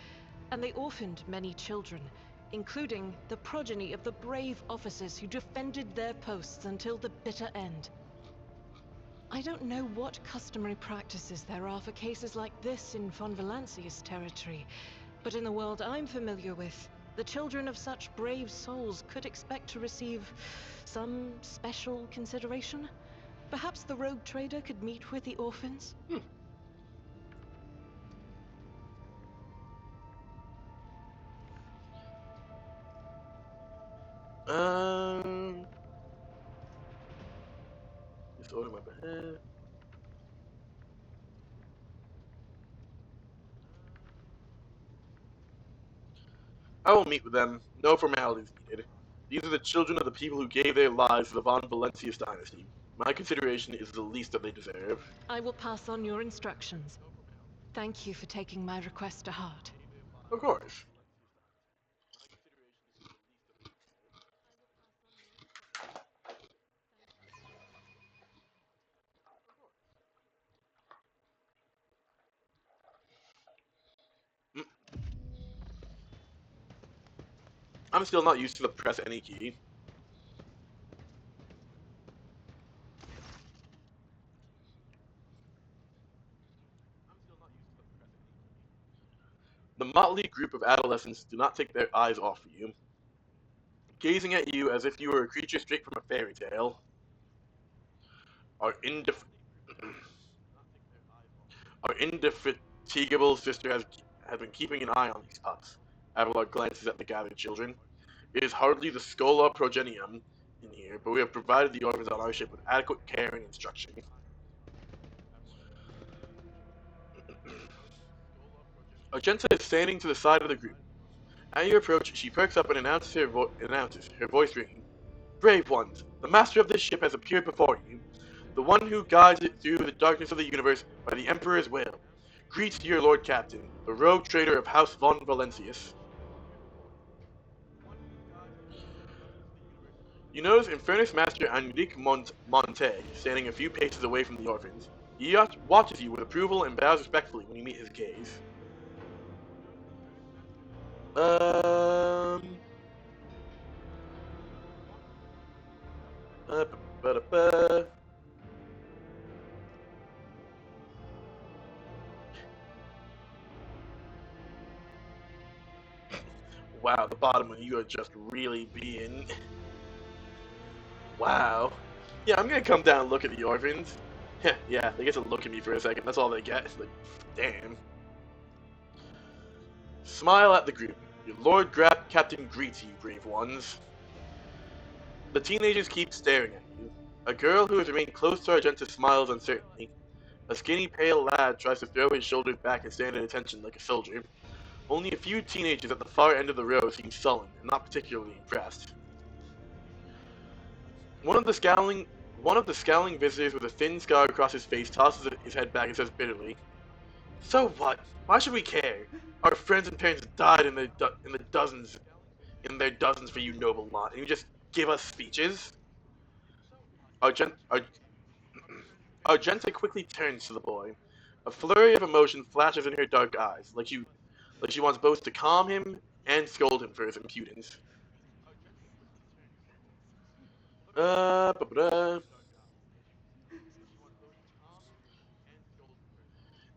S9: and they orphaned many children, including the progeny of the brave officers who defended their posts until the bitter end. I don't know what customary practices there are for cases like this in von Valancius territory, but in the world I'm familiar with, the children of such brave souls could expect to receive some special consideration. Perhaps the Rogue Trader could meet with the orphans?
S1: Just order my bed. I will meet with them. No formalities needed. These are the children of the people who gave their lives to the von Valancius dynasty. My consideration is the least that they deserve.
S9: I will pass on your instructions. Thank you for taking my request to heart.
S1: Of course. I'm still not used to the press any key. The motley group of adolescents do not take their eyes off you, gazing at you as if you were a creature straight from a fairy tale. Our indefatigable sister has been keeping an eye on these pups. Abelard glances at the gathered children. It is hardly the Scola Progenium in here, but we have provided the orphans on our ship with adequate care and instruction. Argenta is standing to the side of the group. At your approach, she perks up and announces her voice ringing. Brave ones, the master of this ship has appeared before you, the one who guides it through the darkness of the universe by the Emperor's will. Greets your Lord Captain, the rogue trader of House von Valancius. You notice Infernus Master Enrique Monte standing a few paces away from the orphans. He watches you with approval and bows respectfully when you meet his gaze. Um. Ba-da-ba. Wow, the bottom one, you are just really being. Wow. Yeah, I'm gonna come down and look at the orphans. Yeah, they get to look at me for a second. That's all they get. It's like, damn. Smile at the group. Your Lord Captain greets you, brave ones. The teenagers keep staring at you. A girl who has remained close to Argenta smiles uncertainly. A skinny, pale lad tries to throw his shoulders back and stand at attention like a soldier. Only a few teenagers at the far end of the row seem sullen and not particularly impressed. One of the scowling visitors with a thin scar across his face tosses his head back and says bitterly, "So what? Why should we care? Our friends and parents died in their dozens for you noble lot, and you just give us speeches?" Argent- Ar- Argenta quickly turns to the boy. A flurry of emotion flashes in her dark eyes, like she wants both to calm him and scold him for his impudence. Ba-ba-da.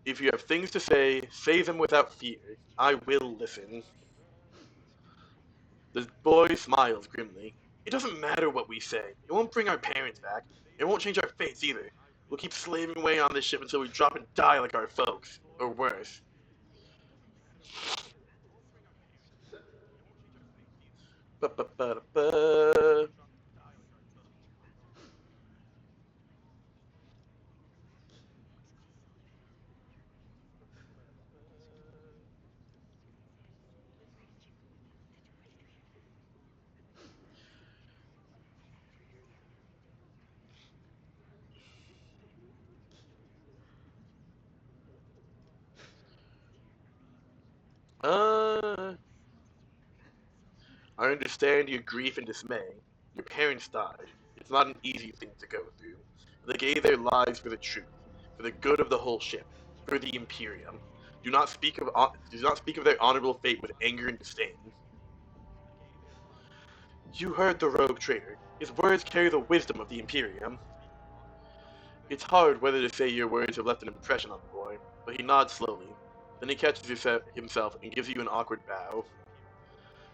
S1: If you have things to say them without fear. I will listen. The boy smiles grimly. It doesn't matter what we say. It won't bring our parents back. It won't change our fates either. We'll keep slaving away on this ship until we drop and die like our folks. Or worse. Ba-ba-ba-da-ba. Uh, I understand your grief and dismay. Your parents died. It's not an easy thing to go through. They gave their lives for the truth, for the good of the whole ship, for the Imperium. Do not speak of their honorable fate with anger and disdain. You heard the rogue traitor. His words carry the wisdom of the Imperium. It's hard whether to say your words have left an impression on the boy, but he nods slowly. Then he catches himself and gives you an awkward bow.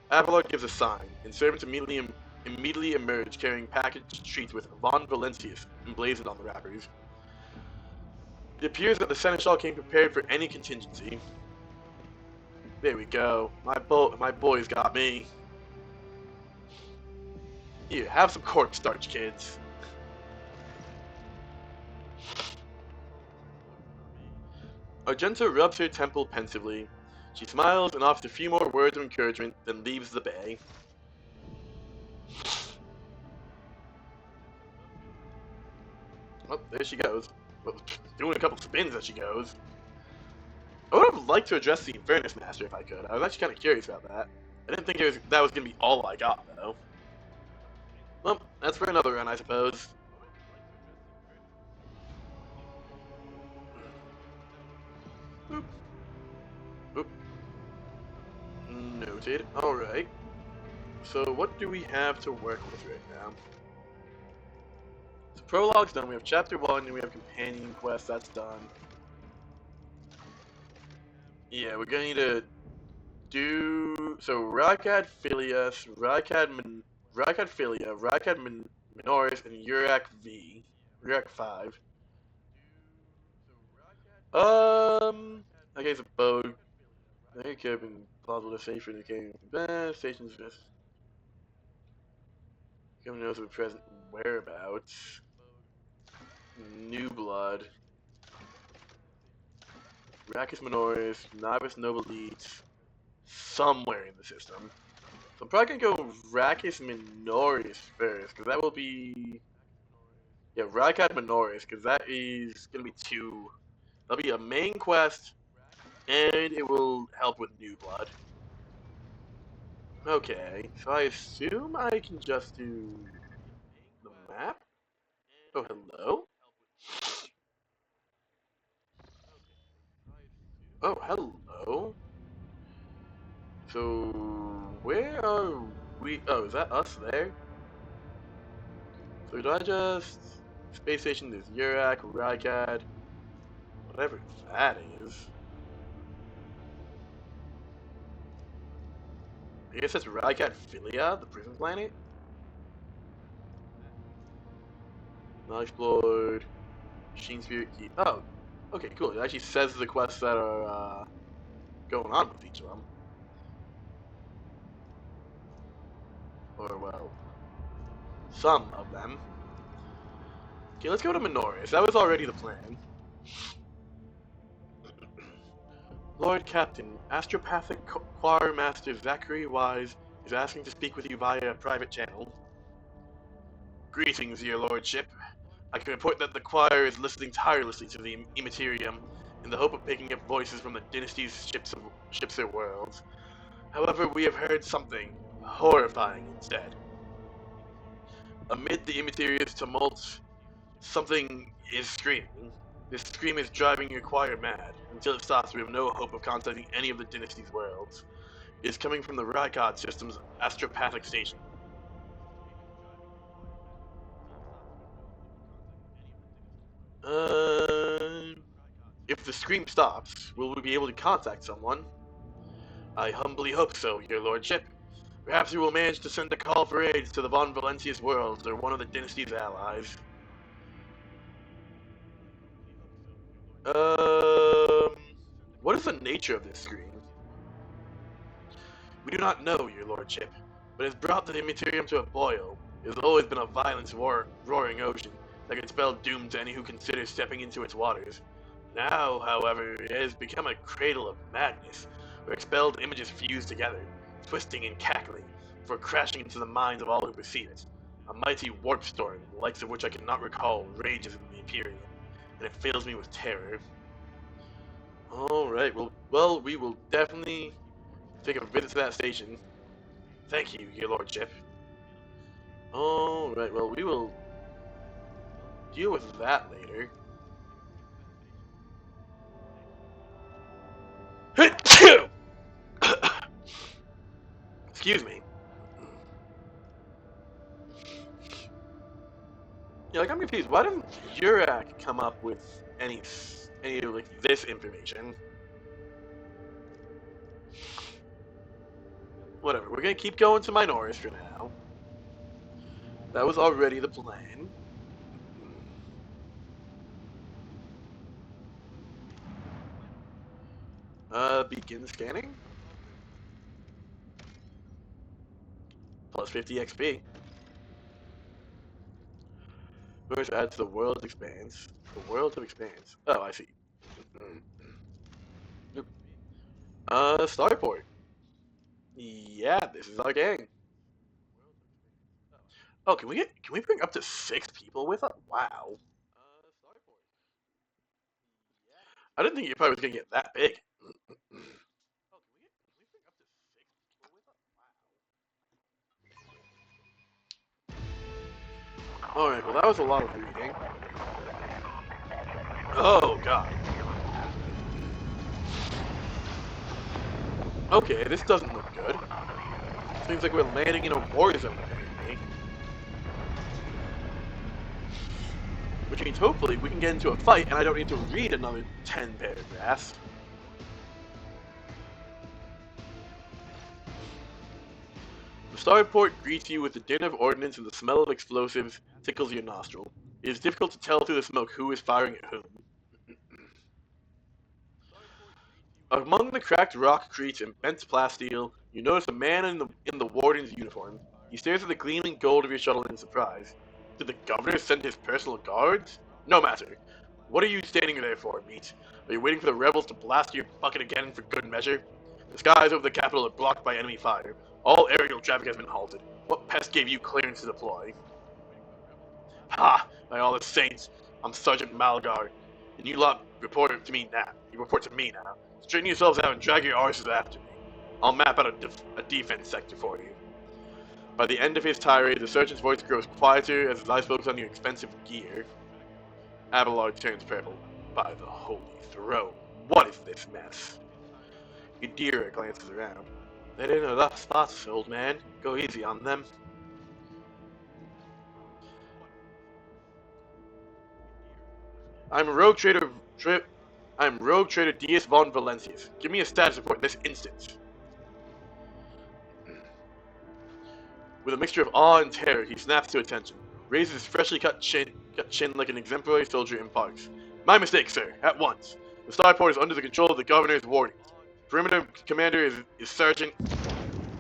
S1: Abelard gives a sign, and servants immediately emerge carrying packaged treats with Von Valentius emblazoned on the wrappers. It appears that the Seneschal came prepared for any contingency. There we go. My boy's got me. Here, have some cornstarch, kids. Argenta rubs her temple pensively. She smiles and offers a few more words of encouragement, then leaves the bay. Oh, there she goes. Well, doing a couple spins as she goes. I would have liked to address the Infernus Master if I could. I was actually kind of curious about that. I didn't think that was going to be all I got, though. Well, that's for another run, I suppose. Boop. Boop. Noted. Alright. So what do we have to work with right now? So prologue's done. We have chapter 1, and we have companion quest. That's done. Yeah, we're gonna need to do so. Rakad Phileas, Rakad Philia, Minoris, and Urak V, Urak 5. I guess a boat. I think it could have been plausible to say for the game. Stations just. Given knows of present whereabouts. New Blood. Rackus Minoris, Novice Noble Elites. Somewhere in the system. So I'm probably gonna go Rackus Minoris first, because that will be. Yeah, Rakad Minoris, because that is gonna be two. That'll be a main quest, and it will help with New Blood. Okay, so I assume I can just do the map? Oh, hello? Oh, hello? So, where are we? Oh, is that us there? So do I just... Space station, there's Yurak, Rykad, whatever that is. I guess that's Rykad Philia, the prison planet? Not explored. Machine Spirit Key. Oh, okay, cool. It actually says the quests that are going on with each of them. Or, well, some of them. Okay, let's go to Minoris. That was already the plan. Lord Captain, Astropathic Choir Master Zachary Wise is asking to speak with you via a private channel. Greetings, your lordship. I can report that the choir is listening tirelessly to the Immaterium in the hope of picking up voices from the dynasty's ships or worlds. However, we have heard something horrifying instead. Amid the Immaterium's tumult, something is screaming. This scream is driving your choir mad. Until it stops, we have no hope of contacting any of the dynasty's worlds. It is coming from the Rykad system's astropathic station. If the scream stops, will we be able to contact someone? I humbly hope so, your lordship. Perhaps we will manage to send a call for aid to the Von Valencius worlds or one of the dynasty's allies. Um, what is the nature of this scream? We do not know, your lordship, but it has brought the Immaterium to a boil. It has always been a violent, roaring ocean that could spell doom to any who consider stepping into its waters. Now, however, it has become a cradle of madness, where expelled images fuse together, twisting and cackling, before crashing into the minds of all who perceive it. A mighty warp storm, the likes of which I cannot recall, rages in the Imperium, and it fills me with terror. Alright, well, we will definitely take a visit to that station. Thank you, your lordship. Alright, well, we will deal with that later. Excuse me. Yeah, like, I'm confused. Why didn't Yurak come up with any like this information? Whatever. We're gonna keep going to Minoris for now. That was already the plan. Begin scanning. Plus 50 XP. First add to the world's expanse. The world of expanse. Oh, I see. Nope. Starport. Yeah, this is our gang. Oh, can we bring up to 6 people with us? Wow. I didn't think your party was gonna get that big. Alright, well that was a lot of reading. Oh god. Okay, this doesn't look good. Seems like we're landing in a war zone apparently. Which means hopefully we can get into a fight and I don't need to read another 10 paragraphs. The starport greets you with the din of ordnance and the smell of explosives tickles your nostril. It is difficult to tell through the smoke who is firing at whom. Among the cracked rock creeks and bent plasteel, you notice a man in the warden's uniform. He stares at the gleaming gold of your shuttle in surprise. Did the governor send his personal guards? No matter. What are you standing there for, meat? Are you waiting for the rebels to blast your bucket again for good measure? The skies over the capital are blocked by enemy fire. All aerial traffic has been halted. What pest gave you clearance to deploy? Ha! By all the saints, I'm Sergeant Malgar, and you lot report to me now. Straighten yourselves out and drag your arses after me. I'll map out a defense sector for you. By the end of his tirade, the sergeant's voice grows quieter as his eyes focus on your expensive gear. Abelard turns purple. By the holy throne, what is this mess? Yadira glances around. They're in a rough spot, old man. Go easy on them. I'm Rogue Trader I'm Rogue Trader Deis von Valencius. Give me a status report this instant. With a mixture of awe and terror, he snaps to attention, raises his freshly cut chin like an exemplary soldier in parks. My mistake, sir. At once. The starport is under the control of the governor's wardens. Perimeter commander is Sergeant.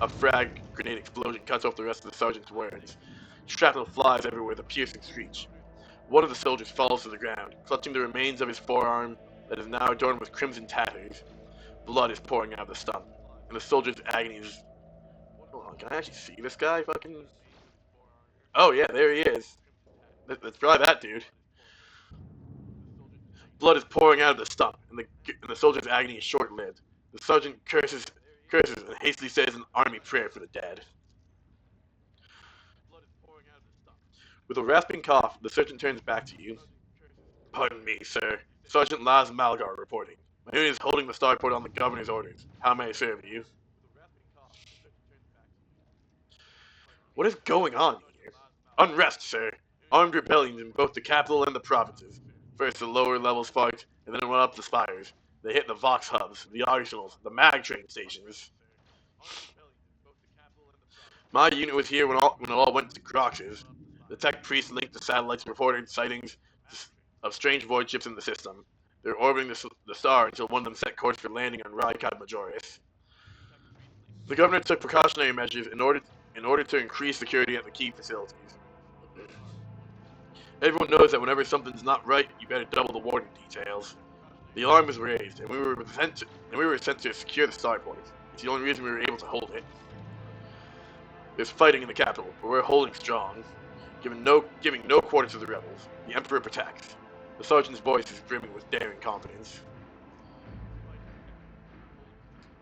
S1: A frag grenade explosion cuts off the rest of the sergeant's words. Shrapnel flies everywhere with a piercing screech. One of the soldiers falls to the ground, clutching the remains of his forearm that is now adorned with crimson tatters. Blood is pouring out of the stump, and the soldier's agony is... Hold on, can I actually see this guy fucking... Oh yeah, there he is. Let's try that dude. Blood is pouring out of the stump, and the soldier's agony is short-lived. The sergeant curses and hastily says an army prayer for the dead. With a rasping cough, the sergeant turns back to you. Pardon me, sir. Sergeant Laz Malgar reporting. My unit is holding the starport on the governor's orders. How may I serve you? What is going on here? Unrest, sir. Armed rebellions in both the capital and the provinces. First the lower levels fight, and then it went up the spires. They hit the Vox hubs, the arsenals, the mag train stations. My unit was here when it all went to Grox's. The tech priest linked the satellites reported sightings of strange void ships in the system. They're orbiting the star until one of them set course for landing on Rykad Majoris. The governor took precautionary measures in order to increase security at the key facilities. Everyone knows that whenever something's not right, you better double the warning details. The alarm was raised, and we were sent to secure the starport. It's the only reason we were able to hold it. There's fighting in the capital, but we're holding strong, giving no quarter to the rebels. The Emperor protects. The sergeant's voice is brimming with daring confidence.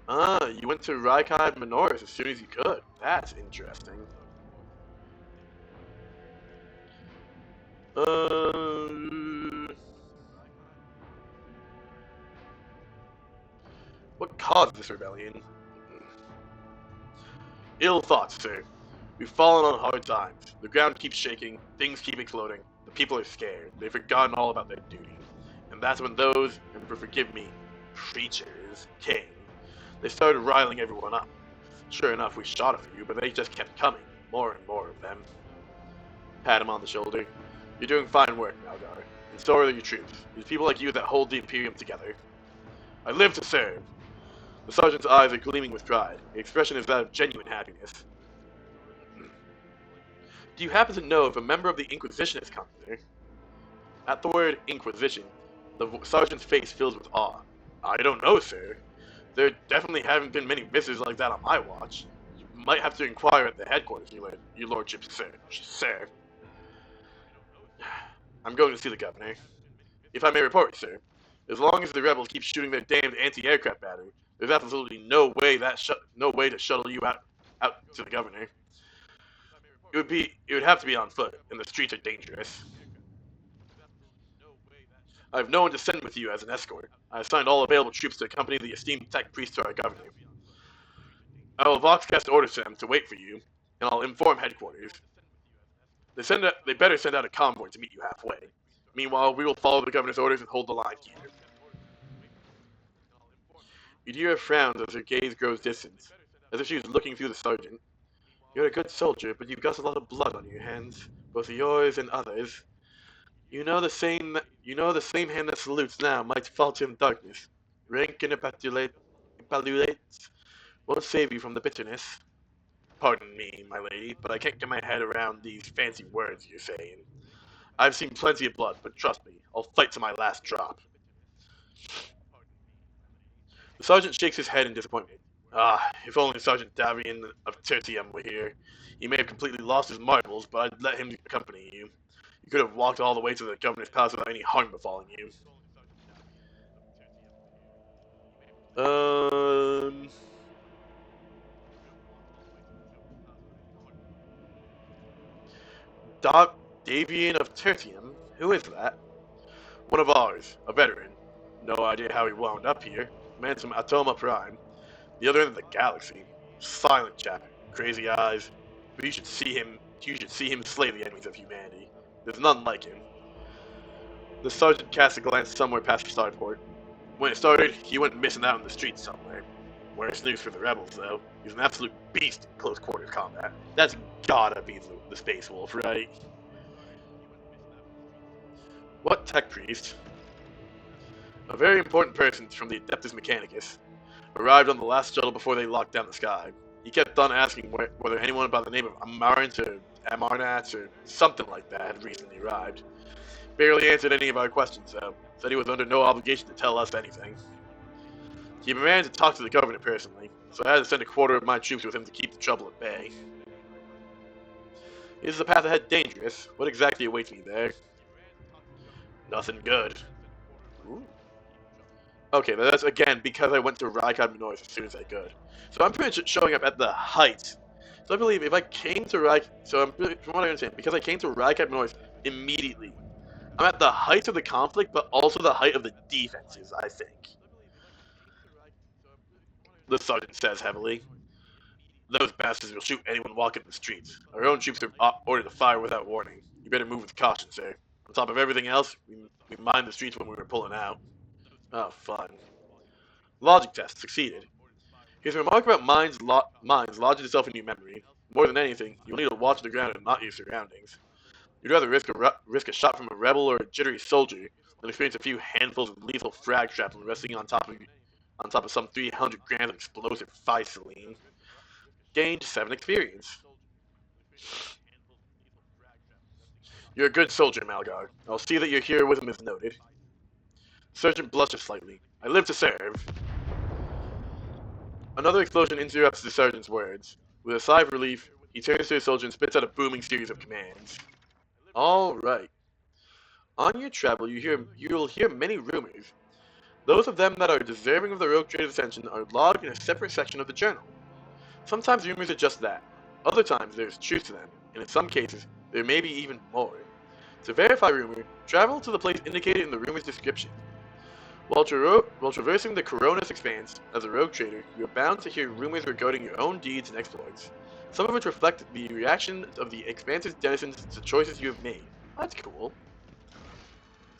S1: Ah, you went to Rykad Manoris as soon as you could. That's interesting. What caused this rebellion? Ill thoughts, sir. We've fallen on hard times. The ground keeps shaking, things keep exploding. The people are scared. They've forgotten all about their duty. And that's when those, and forgive me, preachers, came. They started riling everyone up. Sure enough, we shot a few, but they just kept coming. More and more of them. Pat him on the shoulder. You're doing fine work, Malgar. And so are your troops. These people like you that hold the Imperium together. I live to serve. The sergeant's eyes are gleaming with pride. The expression is that of genuine happiness. Do you happen to know if a member of the Inquisition has come here? At the word Inquisition, the sergeant's face fills with awe. I don't know, sir. There definitely haven't been many visitors like that on my watch. You might have to inquire at the headquarters, your lordship, sir. I'm going to see the governor. If I may report, sir, as long as the rebels keep shooting their damned anti-aircraft battery, there's absolutely no way to shuttle you out to the governor. It would have to be on foot, and the streets are dangerous. I have no one to send with you as an escort. I assigned all available troops to accompany the esteemed tech priest to our governor. I will voxcast orders to them to wait for you, and I'll inform headquarters. They better send out a convoy to meet you halfway. Meanwhile, we will follow the governor's orders and hold the line here. Udira frowns as her gaze grows distant, as if she was looking through the sergeant. You're a good soldier, but you've got a lot of blood on your hands, both yours and others. You know the same hand that salutes now might fall to in darkness. Rank and epaulettes won't save you from the bitterness. Pardon me, my lady, but I can't get my head around these fancy words you're saying. I've seen plenty of blood, but trust me, I'll fight to my last drop. The sergeant shakes his head in disappointment. Ah, if only Sergeant Davian of Tertium were here. He may have completely lost his marbles, but I'd let him accompany you. You could have walked all the way to the governor's palace without any harm befalling you. Davian of Tertium? Who is that? One of ours, a veteran. No idea how he wound up here. Man from Atoma Prime. The other end of the galaxy. Silent chap, crazy eyes. But you should see him. You should see him slay the enemies of humanity. There's none like him. The sergeant cast a glance somewhere past the starport. When it started, he went missing out in the streets somewhere. Worse news for the rebels, though. He's an absolute beast in close quarters combat. That's gotta be the Space Wolf, right? What tech priest? A very important person from the Adeptus Mechanicus. Arrived on the last shuttle before they locked down the sky. He kept on asking whether anyone by the name of Amarant or Amarnats or something like that had recently arrived. Barely answered any of our questions, though. Said he was under no obligation to tell us anything. He managed to talk to the governor personally, so I had to send a quarter of my troops with him to keep the trouble at bay. Is the path ahead dangerous? What exactly awaits me there? Nothing good. Ooh. Okay, but that's again because I went to Rykad Minois as soon as I could. So I'm pretty much showing up at the height. So I believe if I came to from what I understand, because I came to Rykad Minois immediately, I'm at the height of the conflict, but also the height of the defenses, I think. The sergeant says heavily. Those bastards will shoot anyone walking the streets. Our own troops are ordered to fire without warning. You better move with caution, sir. On top of everything else, we mined the streets when we were pulling out. Oh, fun. Logic test succeeded. His remark about minds lodges itself in your memory. More than anything, you'll need to watch the ground and not your surroundings. You'd rather risk a shot from a rebel or a jittery soldier than experience a few handfuls of lethal frag shrapnel resting on top of some 300 grams of explosive Physaline. Gained 7 experience. You're a good soldier, Malgar. I'll see that you're here with him as noted. Sergeant blushes slightly. I live to serve. Another explosion interrupts the sergeant's words. With a sigh of relief, he turns to his soldier and spits out a booming series of commands. All right. On your travel, you'll hear many rumors. Those of them that are deserving of the Rogue Trader's attention are logged in a separate section of the journal. Sometimes rumors are just that. Other times there's truth to them, and in some cases, there may be even more. To verify rumor, travel to the place indicated in the rumor's description. While traversing the Coronis Expanse as a rogue trader, you are bound to hear rumors regarding your own deeds and exploits, some of which reflect the reaction of the Expanse's denizens to choices you have made. That's cool.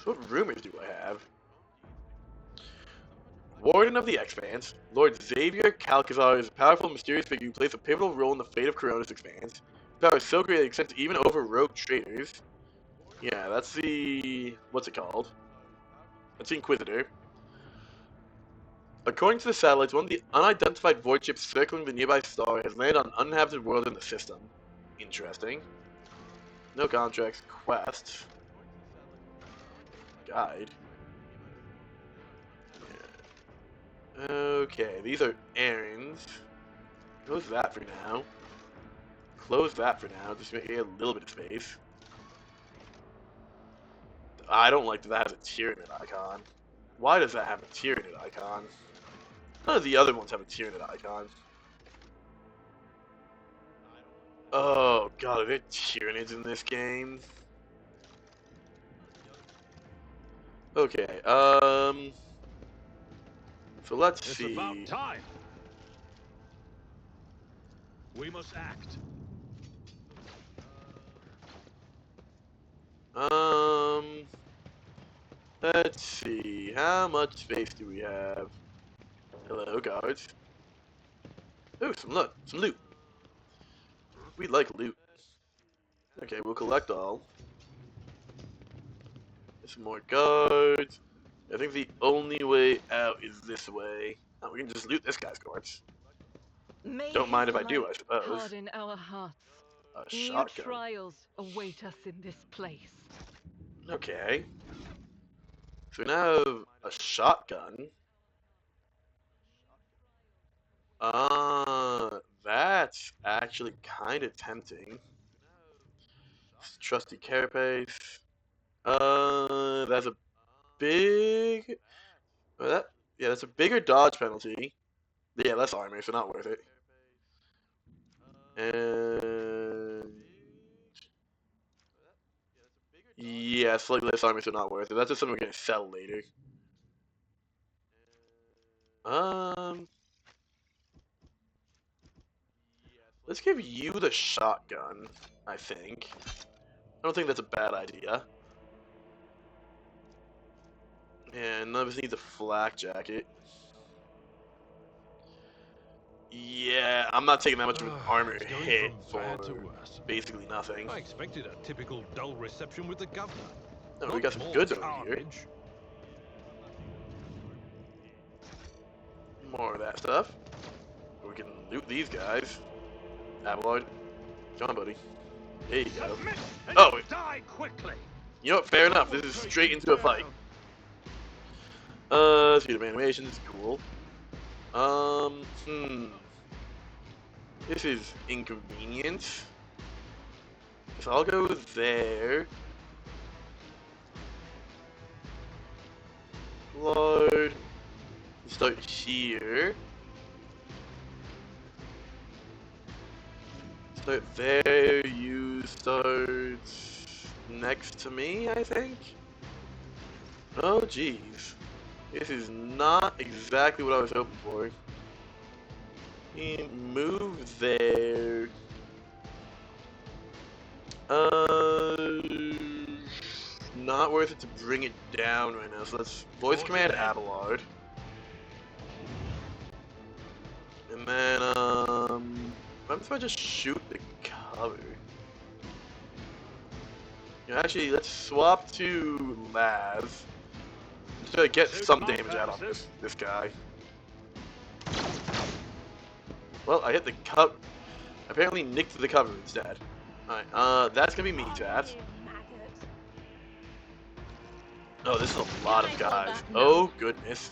S1: So what rumors do I have? Warden of the Expanse, Lord Xavier Calcazar is a powerful, mysterious figure who plays a pivotal role in the fate of Coronis Expanse. His power is so great it extends even over rogue traders. Yeah, that's the... what's it called? That's the Inquisitor. According to the satellites, one of the unidentified void ships circling the nearby star has landed on an uninhabited world in the system. Interesting. No contracts. Quests. Guide. Okay, these are errands. Close that for now. Close that for now, just to make it a little bit of space. I don't like that that has a Tyranid icon. Why does that have a Tyranid icon? None of the other ones have a Tyranid icon. Oh god, are there Tyranids in this game? Okay, so let's see.
S2: It's about time. We must act.
S1: Let's see. How much space do we have? Hello, guards. Ooh, some loot. We like loot. Okay, we'll collect all. Some more guards. I think the only way out is this way. Oh, we can just loot this guy's corpse. Don't mind if I do, I suppose.
S9: Harden our hearts.
S1: A
S9: New
S1: shotgun.
S9: trials await us in this place.
S1: Okay. So we now have a shotgun. That's actually kind of tempting. Trusty carapace. That's a big... yeah, that's a bigger dodge penalty. Yeah, less armor, so not worth it. And... yeah, slightly less armor, so not worth it. That's just something we're gonna sell later. Let's give you the shotgun, I think. I don't think that's a bad idea. And none of us needs a flak jacket. Yeah, I'm not taking that much of an armor
S2: It's going
S1: hit
S2: from bad to
S1: for
S2: worse.
S1: basically nothing.
S2: I expected a typical dull reception with the governor.
S1: Oh, we
S2: Not
S1: got some
S2: more
S1: goods over here.
S2: carnage.
S1: More of that stuff. We can loot these guys. Abelard. Come on, buddy. There you go. Oh,
S3: Die quickly.
S1: you know what? Fair enough. This is straight into a fight. Speed of animation is cool. This is inconvenient. So I'll go there. Lord. Start here. Start there. You start next to me, I think. Oh, jeez. This is not exactly what I was hoping for. Move there. Not worth it to bring it down right now. So let's voice command Abelard. And then, what if I just shoot the cover? Yeah, actually, let's swap to Laz. Just to get some damage out on this guy. Well, I hit the cover. Apparently nicked the cover instead. Alright, that's gonna be me, chat. Oh, this is a lot of guys. Oh, goodness.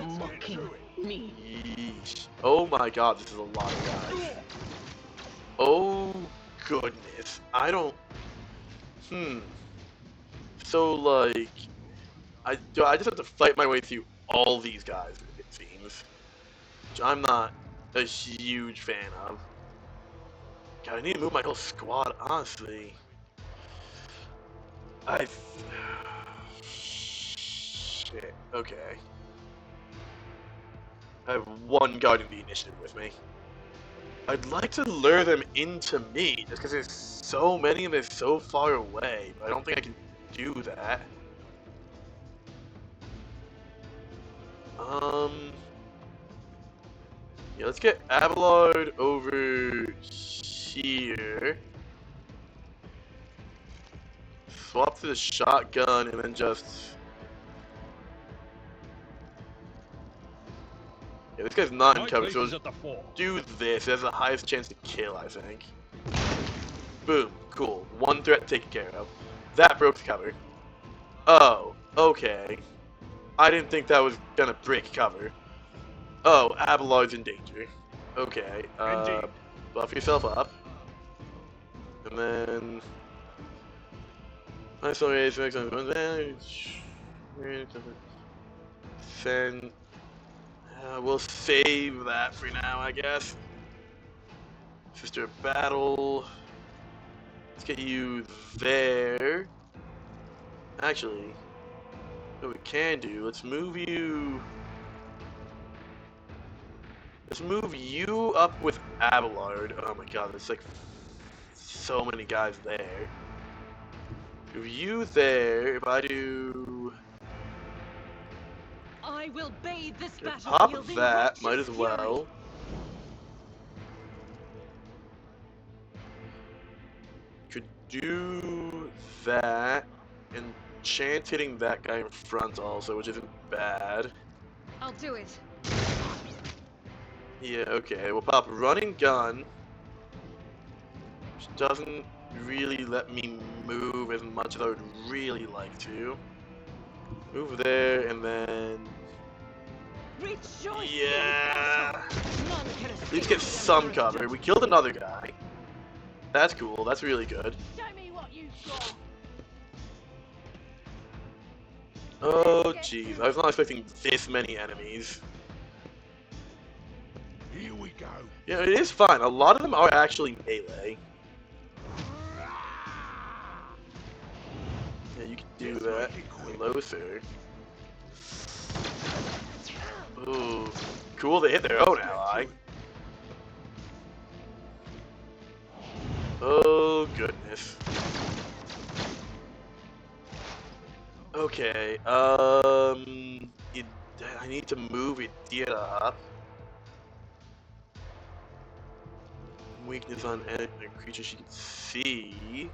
S4: Mocking me.
S1: Yeesh. Oh my god, this is a lot of guys. Oh, goodness. I don't... So, like... I just have to fight my way through all these guys, it seems. Which I'm not a huge fan of. God, I need to move my whole squad, honestly. Shit, okay. I have one guarding the initiative with me. I'd like to lure them into me, just because there's so many and they're so far away, but I don't think I can do that. Yeah, let's get Abelard over here. Swap to the shotgun and then just... Yeah, this guy's not in cover, so do this. It has the highest chance to kill, I think. Boom. Cool. One threat taken care of. That broke the cover. Oh, okay. I didn't think that was gonna break cover. Oh, Abelard's in danger. Okay, buff yourself up. And then... Isolate makes damage. Then... we'll save that for now, I guess. Sister of Battle. Let's get you there. Actually, what we can do, let's move you... Let's move you up with Abelard. Oh my god, there's like so many guys there. Move you there. If I do...
S9: I will bathe this
S1: Pop
S9: battlefield in
S1: that,
S9: righteous
S1: might as
S9: fury.
S1: well. Could do that. And chance hitting that guy in front also, which isn't bad.
S9: I'll do it.
S1: Yeah, okay, we'll pop running gun, which doesn't really let me move as much as I would really like to. Move there, and then...
S9: Rejoice
S1: Yeah!
S9: None can escape
S1: Let's get
S9: the
S1: some
S9: Emperor's
S1: cover.
S9: judgment.
S1: We killed another guy. That's cool, that's really good.
S9: Show me what you've got.
S1: Oh, jeez, I was not expecting this many enemies.
S3: Here we go.
S1: Yeah, it is fine. A lot of them are actually melee. Yeah, you can do that. Hello, sir. Ooh. Cool, they hit their own ally. Oh, goodness. Okay, I need to move it up. Weakness on a creature she can see.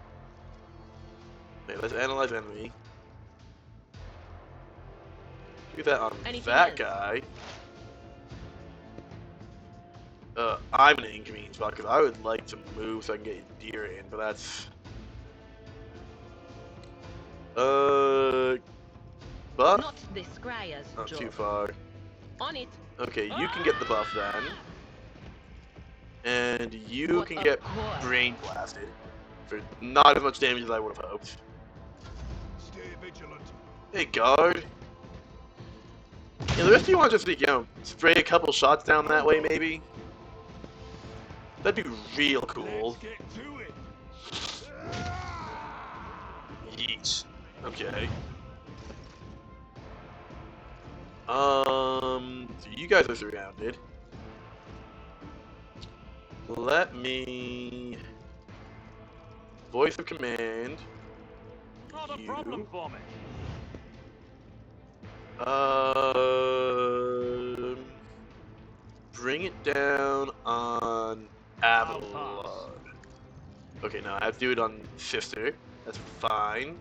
S1: Okay, let's analyze enemy. Do that on that guy. I'm in an inconvenient spot because I would like to move so I can get a deer in, but that's buff?
S10: Not the scryer's
S1: Not
S10: job.
S1: too far.
S10: On it.
S1: Okay, you can get the buff then. And you
S10: What
S1: can
S10: a
S1: get
S10: course.
S1: brain blasted for not as much damage as I would have hoped.
S2: Stay vigilant.
S1: Hey, guard. Yeah, the rest of you want to just, you know, spray a couple shots down that way, maybe? That'd be real cool.
S2: Let's get to it.
S1: Yeet. Okay. So you guys are surrounded. Let me voice of command.
S2: Not a
S1: You.
S2: problem for me.
S1: Bring it down on Avalon. Okay, now I have to do it on Sister. That's fine.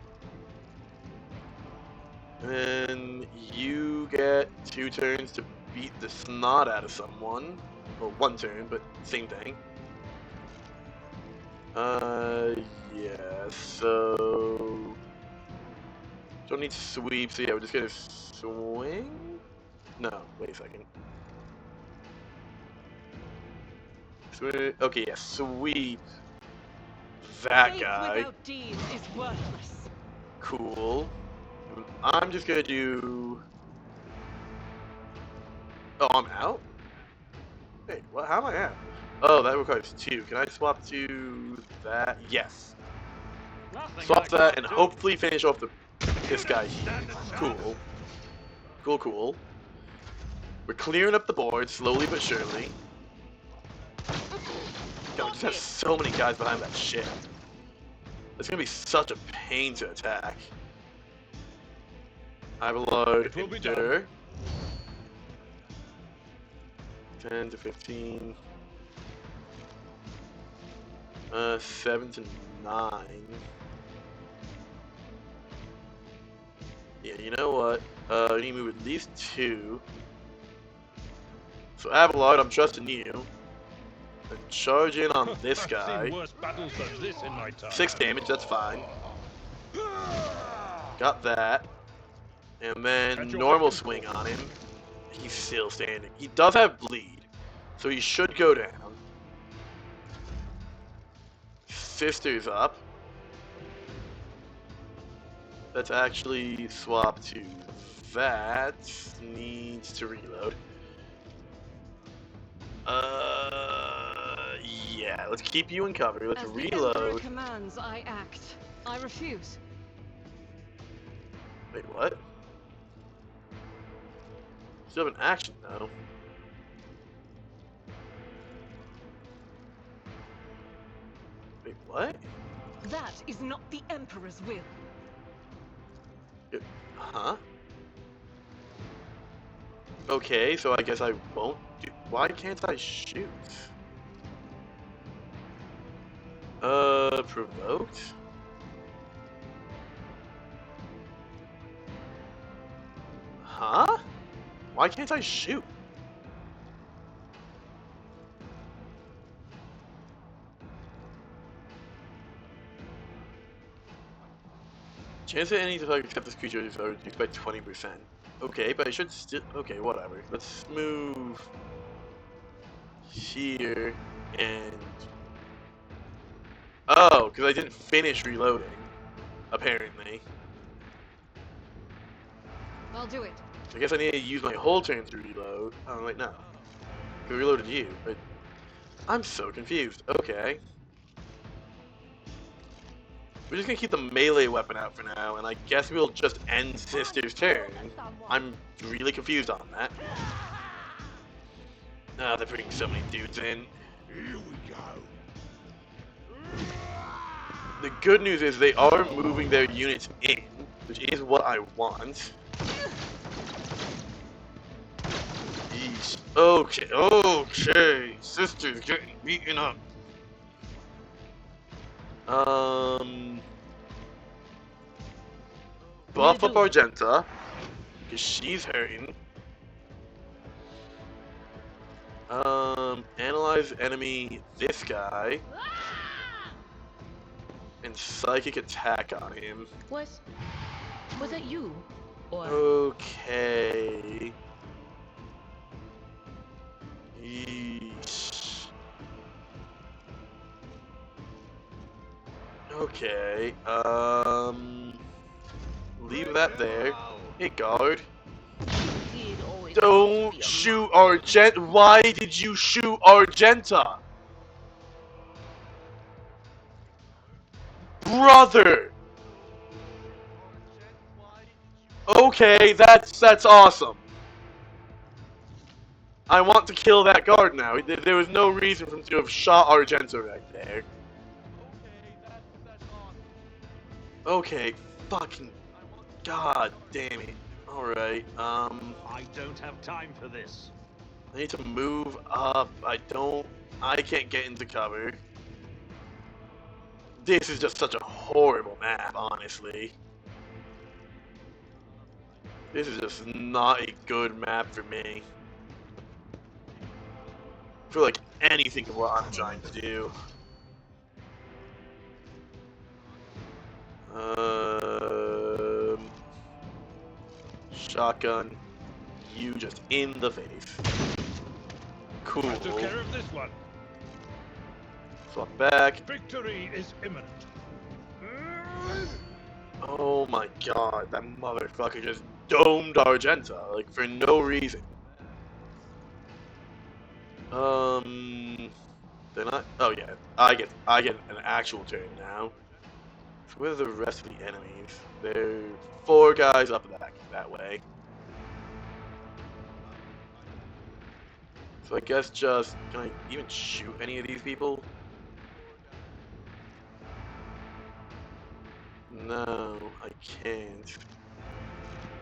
S1: And you get 2 turns to beat the snot out of someone. Or 1 turn, but same thing. Yeah, so... Don't need sweep, so yeah, we're just gonna swing? No, wait a second. Okay, yeah, sweep. That
S9: Faith
S1: guy.
S9: without deeds is worthless.
S1: Cool. I'm just gonna do... Oh, I'm out? Wait, what? How am I out? Oh, that requires 2. Can I swap to that? Yes.
S2: Nothing
S1: Swap
S2: like
S1: that and
S2: too.
S1: hopefully finish off this guy here. Cool. Cool, cool. We're clearing up the board slowly but surely. God, we just have so many guys behind that shit. It's gonna be such a pain to attack. I will load
S2: It will be
S1: endure. 10 to 15. 7 to 9. Yeah, you know what? I need to move at least 2. So Avalon, I'm trusting you. And charge in on this
S6: I've
S1: guy.
S6: seen worse battles than this in my time.
S1: 6 damage, that's fine. Got that. And then
S6: At your
S1: normal
S6: beck and
S1: swing
S6: call.
S1: on him. He's still standing. He does have bleed, so he should go down. Sister's up. Let's actually swap to that. Needs to reload. Yeah, let's keep you in cover. Let's
S9: As the Emperor
S1: reload.
S9: commands, I act. I refuse.
S1: Wait, what? Still have an action though. Wait, what?
S9: That is not the Emperor's will.
S1: Huh? Okay, so I guess I won't do. Why can't I shoot? Provoked? Huh? Why can't I shoot? Chance that any attack except this creature is reduced by 20%. Okay, but I should still. Okay, whatever. Let's move here and. Oh, because I didn't finish reloading. Apparently.
S9: I'll do it.
S1: I guess I need to use my whole turn to reload. Oh, wait, no. I reloaded you, but. I'm so confused. Okay. We're just gonna keep the melee weapon out for now, and I guess we'll just end Sister's turn. I'm really confused on that. Ah, they're bringing so many dudes in.
S3: Here we go.
S1: The good news is they are moving their units in, which is what I want. Yeesh. Okay, okay. Sister's getting beaten up. Buff up Argenta, because she's hurting. Analyze enemy, this guy. And psychic attack on him.
S10: Was that you? Or
S1: Okay. Yeesh. Okay. Leave that there. Hey, guard.
S10: did always
S1: Don't
S10: be a
S1: shoot Argenta. Why did you shoot Argenta? Brother! Okay, that's awesome. I want to kill that guard now. There was no reason for him to have shot Argenta right there. Okay, fucking god damn it. Alright,
S11: I don't have time for this.
S1: I need to move up. I can't get into cover. This is just such a horrible map, honestly. This is just not a good map for me. For like anything of what I'm trying to do. Shotgun. You just in the face. Cool.
S6: I took care of this one.
S1: Swap back.
S6: Victory is imminent.
S1: Oh my god, that motherfucker just domed Argenta, like for no reason. They're not. Oh yeah, I get an actual turn now. So where are the rest of the enemies? There are 4 guys up that way. So I guess just can I even shoot any of these people? No, I can't.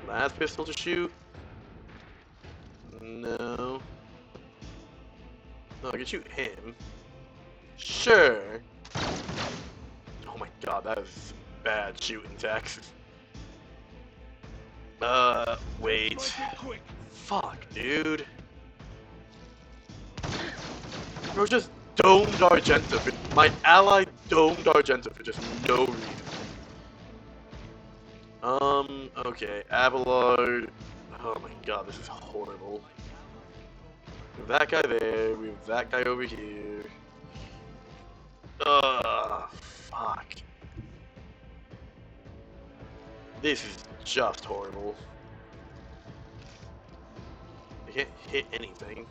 S1: Last pistol to shoot? No. No, I can shoot him. Sure. Oh my god, that is bad shooting text. Wait. Fuck, dude. Bro just domed Argenta. My ally domed Argenta for just no reason. Okay, Abelard. Oh my god, this is horrible. We have that guy there, we have that guy over here. Fuck. This is just horrible. I can't hit anything.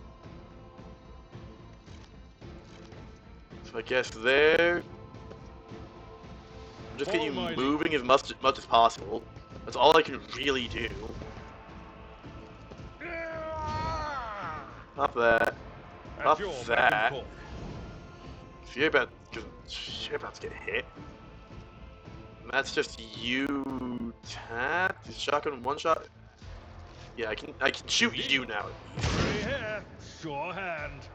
S1: So I guess there. Just get you moving as much as possible. That's all I can really do. Pop that. Pop that. If you're about to get hit. And that's just you tapped. Is shotgun one shot? Yeah, I can shoot you now.
S6: Sure hand.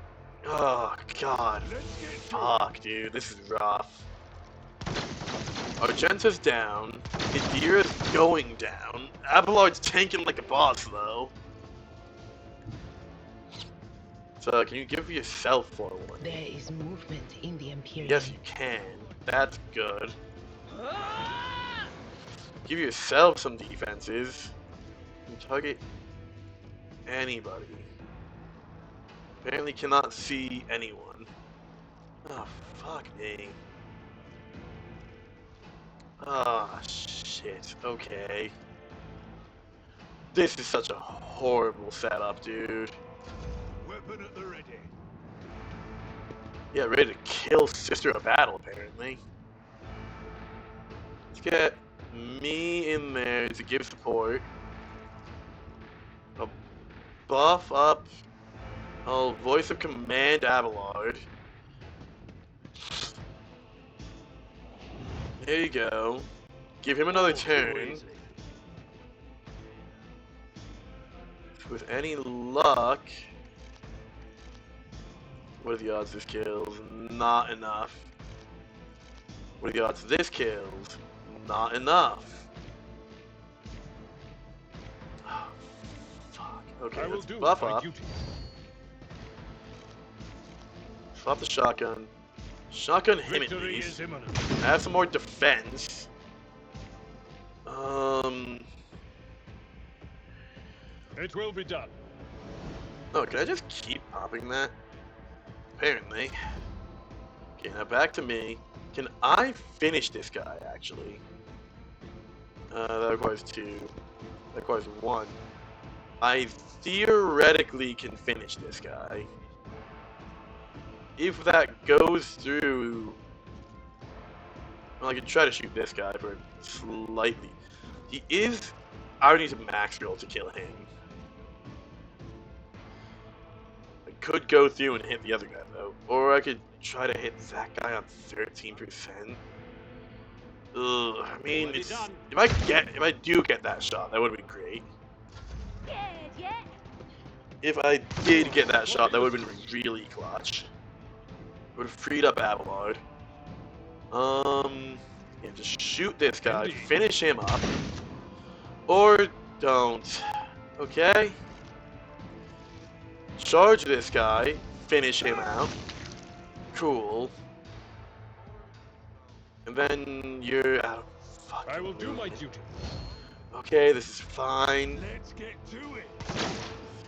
S1: Oh god. Fuck, dude, this is rough. Argenta's down. Indira's going down. Abelard's tanking like a boss, though. So, can you give yourself forward?
S10: there is movement in the Imperium.
S1: Yes, you can. That's good. Give yourself some defenses. You can target anybody. Apparently cannot see anyone. Oh, fuck me. Ah, shit. Okay. This is such a horrible setup, dude.
S3: Weapon at the ready.
S1: Yeah, ready to kill Sister of Battle, apparently. Let's get me in there to give support. I'll buff up Oh, voice of command Abelard. There you go. Give him another
S11: All too
S1: turn.
S11: easy.
S1: With any luck. What are the odds this kills? Not enough. What are the odds this kills? Not enough. Oh, fuck. Okay,
S6: I will
S1: let's
S6: do
S1: buff
S6: my
S1: up.
S6: duty.
S1: Swap the shotgun. Shotgun him at
S6: Victory
S1: least.
S6: is imminent.
S1: Have some more defense.
S6: It will be done.
S1: Oh, can I just keep popping that? Apparently. Okay, now back to me. Can I finish this guy, actually? That requires 2. That requires 1. I theoretically can finish this guy. If that goes through... Well, I can try to shoot this guy for slightly. He is... I would need to max roll to kill him. I could go through and hit the other guy, though. Or I could try to hit that guy on 13%. Ugh, I mean, it's, if I do get that shot, that would have been great. If I did get that shot, that would have been really clutch. Would have freed up Abelard. Yeah, just shoot this guy, finish him up, or don't. Okay. Charge this guy, finish him out. Cool. And then you're out. Fuck.
S6: I will do my duty.
S1: Okay, this is fine.
S3: Let's get to it.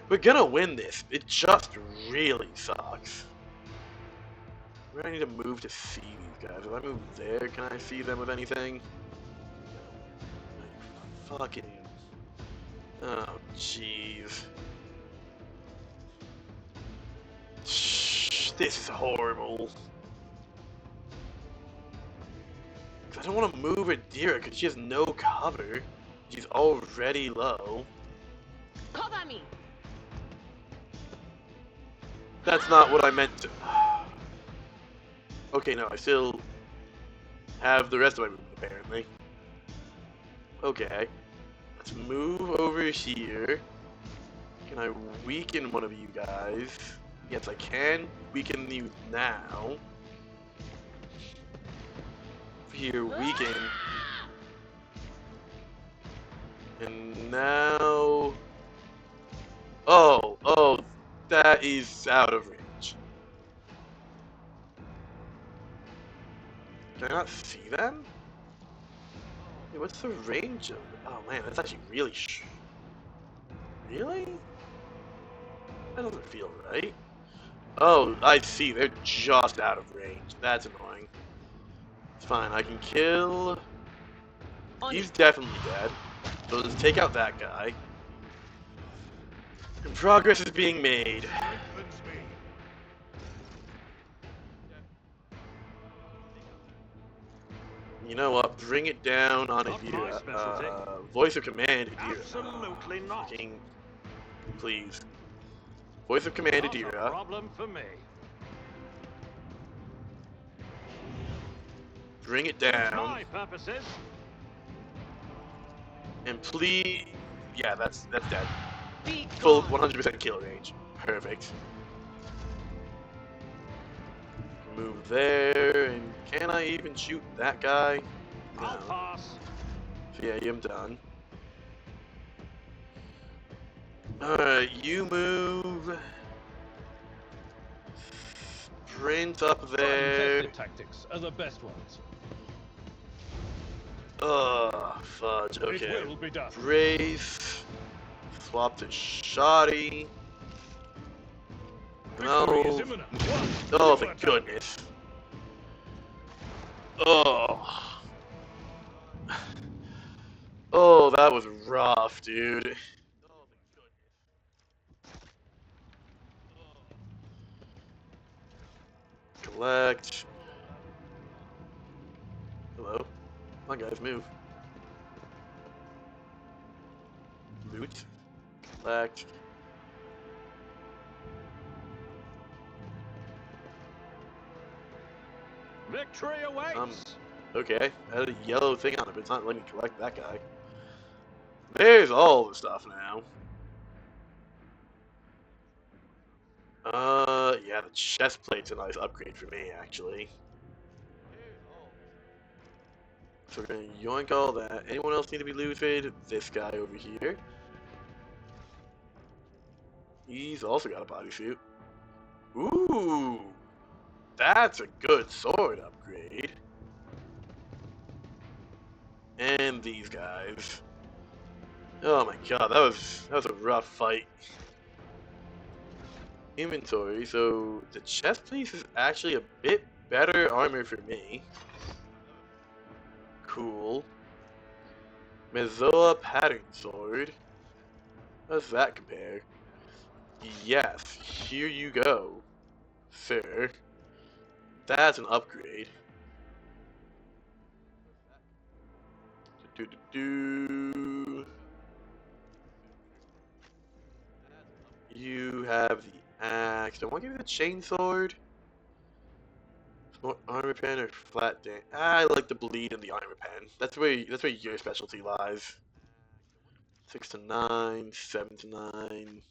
S1: We're gonna win this. It just really sucks. Where do I need to move to see these guys? If I move there, can I see them with anything? Fucking... Oh, jeez. This is horrible. I don't want to move Adira because she has no cover. She's already low.
S10: Cover me.
S1: That's not what I meant to... Okay, no, I still have the rest of my movement, apparently. Okay. Let's move over here. Can I weaken one of you guys? Yes, I can weaken you now. Here, weaken. And now... Oh, that is out of range. Can I not see them? Hey, what's the range of it? Oh man, that's actually really Really? That doesn't feel right. Oh, I see, they're just out of range. That's annoying. It's fine, I can kill... He's definitely dead. So let's take out that guy. And progress is being made. You know what? Bring it down on Adira. Voice of command Adira.
S11: Absolutely not.
S1: Fucking please. Voice of command
S11: Not a
S1: Adira.
S11: problem for me.
S1: Bring it
S11: For
S1: down.
S11: my purposes.
S1: And please... Yeah, that's dead.
S10: Be
S1: Full
S10: gone.
S1: 100% kill range. Perfect. Move there, and can I even shoot that guy?
S11: I'll
S1: No.
S11: pass.
S1: So yeah, I'm done. Alright, you move. Sprint up there.
S6: Contested tactics are the best ones.
S1: Ugh, fudge, okay.
S6: It will be done.
S1: Brace. Swap to shoddy.
S6: Victory is
S1: No.
S6: imminent.
S1: Oh, thank goodness. Oh. Oh, that was rough, dude. Collect. Hello? Come on, guys, move. Loot. Collect.
S11: Victory awaits!
S1: Okay. I had a yellow thing on it, but it's not letting me collect that guy. There's all the stuff now. Yeah, the chest plate's a nice upgrade for me, actually. So we're gonna yoink all that. Anyone else need to be looted? This guy over here. He's also got a bodysuit. Ooh! That's a good sword upgrade. And these guys. Oh my god, that was a rough fight. Inventory, so the chest piece is actually a bit better armor for me. Cool. Mezoa pattern sword. How does that compare? Yes, here you go, sir. That's an upgrade. Do-do-do. You have the axe. Do I want to give you the chainsword? More armor pen or flat damage? I like the bleed in the armor pen. That's where your specialty lies. 6 to 9, 7 to 9.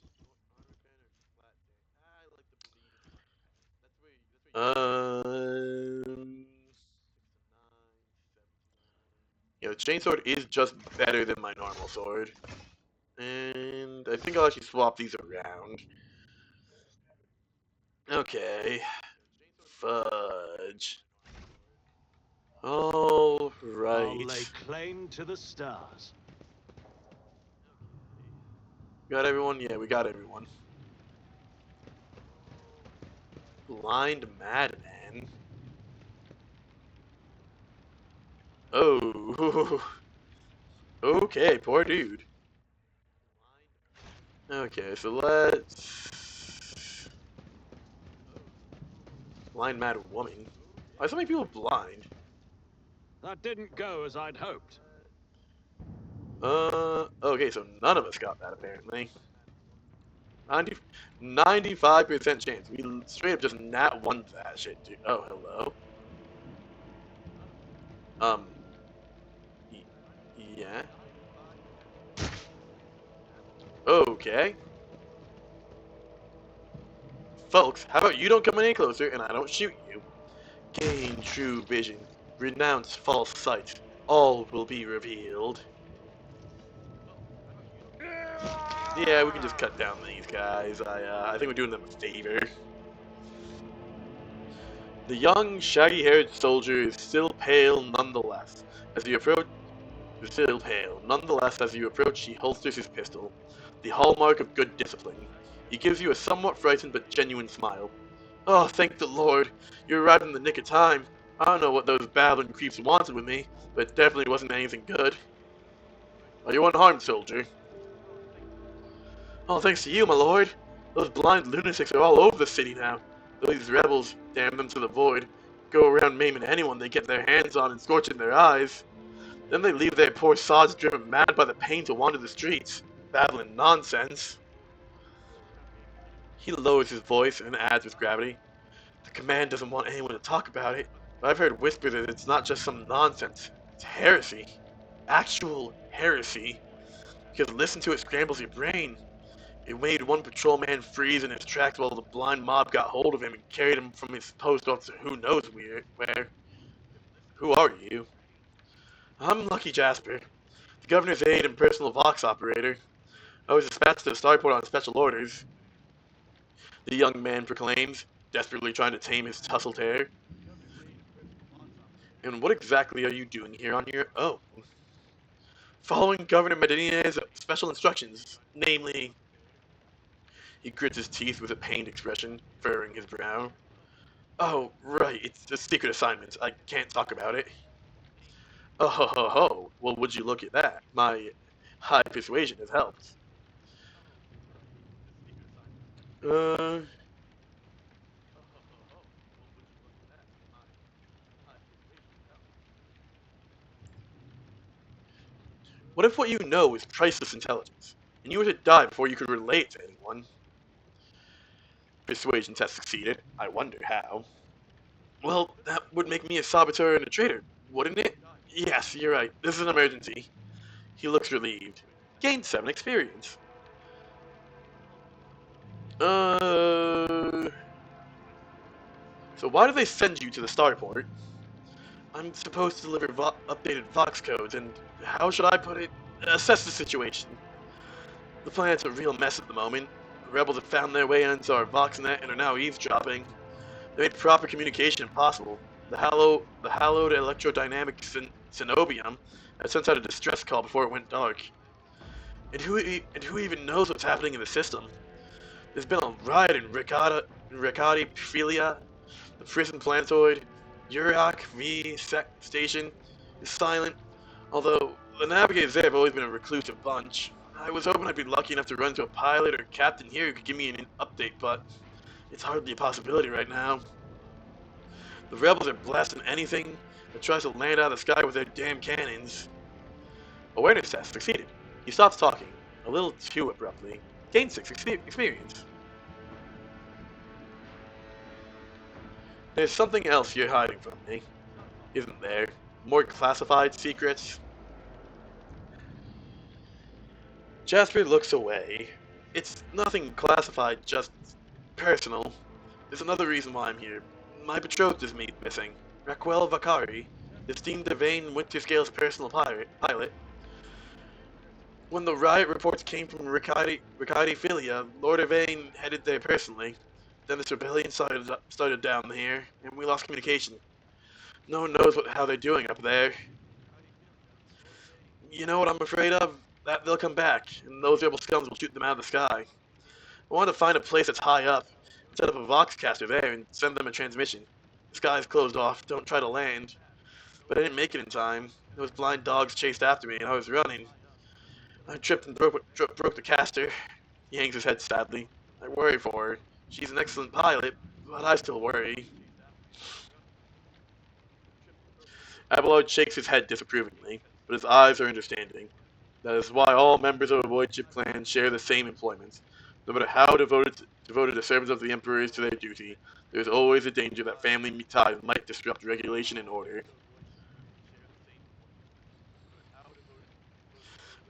S1: Um, yeah, the chainsword is just better than my normal sword. And I think I'll actually swap these around. Okay. Fudge. All
S11: I'll lay
S1: right.
S11: claim to the stars.
S1: Got everyone? Yeah, we got everyone. Blind madman. Oh. Okay, poor dude. Okay, so let's... Blind mad woman. Why are so many people blind?
S11: That didn't go as I'd hoped.
S1: Okay, so none of us got that apparently. 95% chance. We straight up just nat one that shit, dude. Oh, hello. Um, yeah. Okay. Folks, how about you don't come any closer and I don't shoot you? Gain true vision. Renounce false sight. All will be revealed. Yeah, we can just cut down these guys. I think we're doing them a favor. The young, shaggy-haired soldier is still pale nonetheless. As you approach, he holsters his pistol, the hallmark of good discipline. He gives you a somewhat frightened but genuine smile. Oh, thank the Lord! You arrived in the nick of time. I don't know what those babbling creeps wanted with me, but it definitely wasn't anything good. Are you unharmed, soldier? Oh, thanks to you, my lord. Those blind lunatics are all over the city now. These rebels, damn them to the void, go around maiming anyone they get their hands on and scorching their eyes. Then they leave their poor sods driven mad by the pain to wander the streets, babbling nonsense. He lowers his voice and adds with gravity, the command doesn't want anyone to talk about it, but I've heard whispers that it's not just some nonsense. It's heresy. Actual heresy. Because listen to it scrambles your brain. It made one patrolman freeze in his tracks while the blind mob got hold of him and carried him from his post off to who knows where. Who are you? I'm Lucky Jasper, the governor's aide and personal Vox operator. I was dispatched to the starport on special orders, the young man proclaims, desperately trying to tame his tousled hair. And what exactly are you doing here on your own? Following Governor Medina's special instructions, namely... He grits his teeth with a pained expression, furrowing his brow. Oh, right, it's a secret assignment. I can't talk about it. Oh ho ho ho. Well, would you look at that? My high persuasion has helped. Uh... What if what you know is priceless intelligence, and you were to die before you could relate to anyone? Persuasion test succeeded. I wonder how. Well, that would make me a saboteur and a traitor, wouldn't it? Yes, you're right. This is an emergency. He looks relieved. Gained 7 experience. So why do they send you to the starport? I'm supposed to deliver updated Vox codes, and how should I put it? Assess the situation. The planet's a real mess at the moment. The rebels have found their way into our VoxNet and are now eavesdropping. They made proper communication impossible. The hallowed electrodynamic Cenobium had sent out a distress call before it went dark. And who even knows what's happening in the system? There's been a riot in Ricati Philia, the prison planetoid. Urak V station is silent, although the navigators there have always been a reclusive bunch. I was hoping I'd be lucky enough to run into a pilot or captain here who could give me an update, but it's hardly a possibility right now. The rebels are blasting anything that tries to land out of the sky with their damn cannons. Awareness test succeeded. He stops talking, a little too abruptly. Gained 6 experience. There's something else you're hiding from me, isn't there? More classified secrets? Jasper looks away. It's nothing classified, just personal. There's another reason why I'm here. My betrothed is missing. Raquel Vakari, esteemed Devane Winterscale's personal pilot. When the riot reports came from Ricati Philia, Lord Devane headed there personally. Then this rebellion started down here, and we lost communication. No one knows how they're doing up there. You know what I'm afraid of? That they'll come back, and those rebel scums will shoot them out of the sky. I wanted to find a place that's high up, set up a Voxcaster there, and send them a transmission. The sky's closed off, don't try to land. But I didn't make it in time. Those blind dogs chased after me, and I was running. I tripped and broke the caster. He hangs his head sadly. I worry for her. She's an excellent pilot, but I still worry. Abelard shakes his head disapprovingly, but his eyes are understanding. That is why all members of a void ship clan share the same employments. No matter how devoted the servants of the Emperor is to their duty, there is always a danger that family ties might disrupt regulation and order.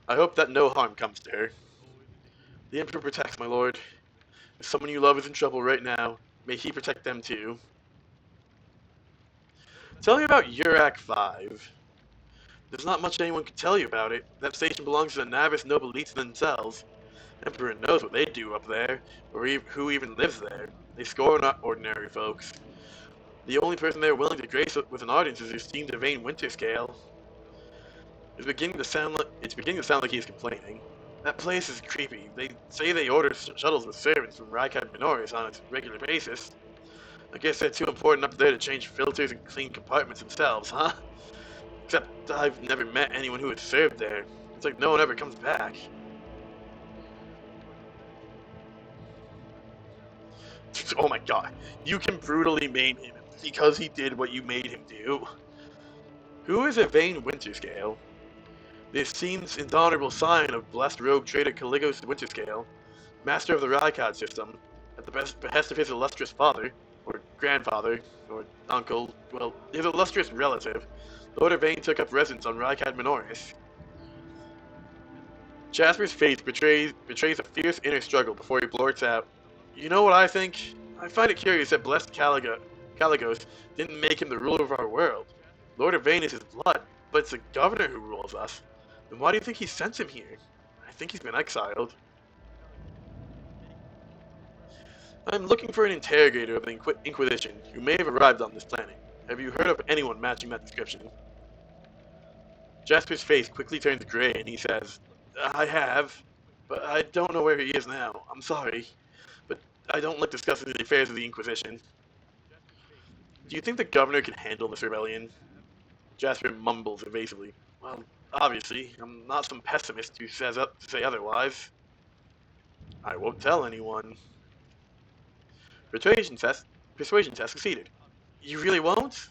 S1: I hope that no harm comes to her. The Emperor protects, my lord. If someone you love is in trouble right now, may he protect them too. Tell me about Urak 5. There's not much anyone can tell you about it. That station belongs to the Navis noble elites themselves. Emperor knows what they do up there, or who even lives there. They scorn ordinary folks. The only person they're willing to grace with an audience is esteemed Devane Winterscale. It's beginning to sound like he's complaining. That place is creepy. They say they order shuttles with servants from Rykad Minoris on a regular basis. I guess they're too important up there to change filters and clean compartments themselves, huh? Except I've never met anyone who has served there. It's like no one ever comes back. Oh my god. You can brutally maim him because he did what you made him do. Who is Evane Winterscale? This seems inhonorable sign of blessed rogue trader Caligos Winterscale, master of the Rykad system, at the behest of his illustrious father, or grandfather, or uncle, well, his illustrious relative. Lord Evane took up residence on Rykad Minoris. Jasper's face betrays a fierce inner struggle before he blurts out, "You know what I think? I find it curious that blessed Caligos didn't make him the ruler of our world. Lord Evane is his blood, but it's the governor who rules us. Then why do you think he sent him here? I think he's been exiled." I'm looking for an interrogator of the Inquisition who may have arrived on this planet. Have you heard of anyone matching that description? Jasper's face quickly turns gray and he says, "I have, but I don't know where he is now. I'm sorry, but I don't like discussing the affairs of the Inquisition." Do you think the governor can handle this rebellion? Jasper mumbles evasively. Well, obviously, I'm not some pessimist who says up to say otherwise. I won't tell anyone. Persuasion test succeeded. You really won't?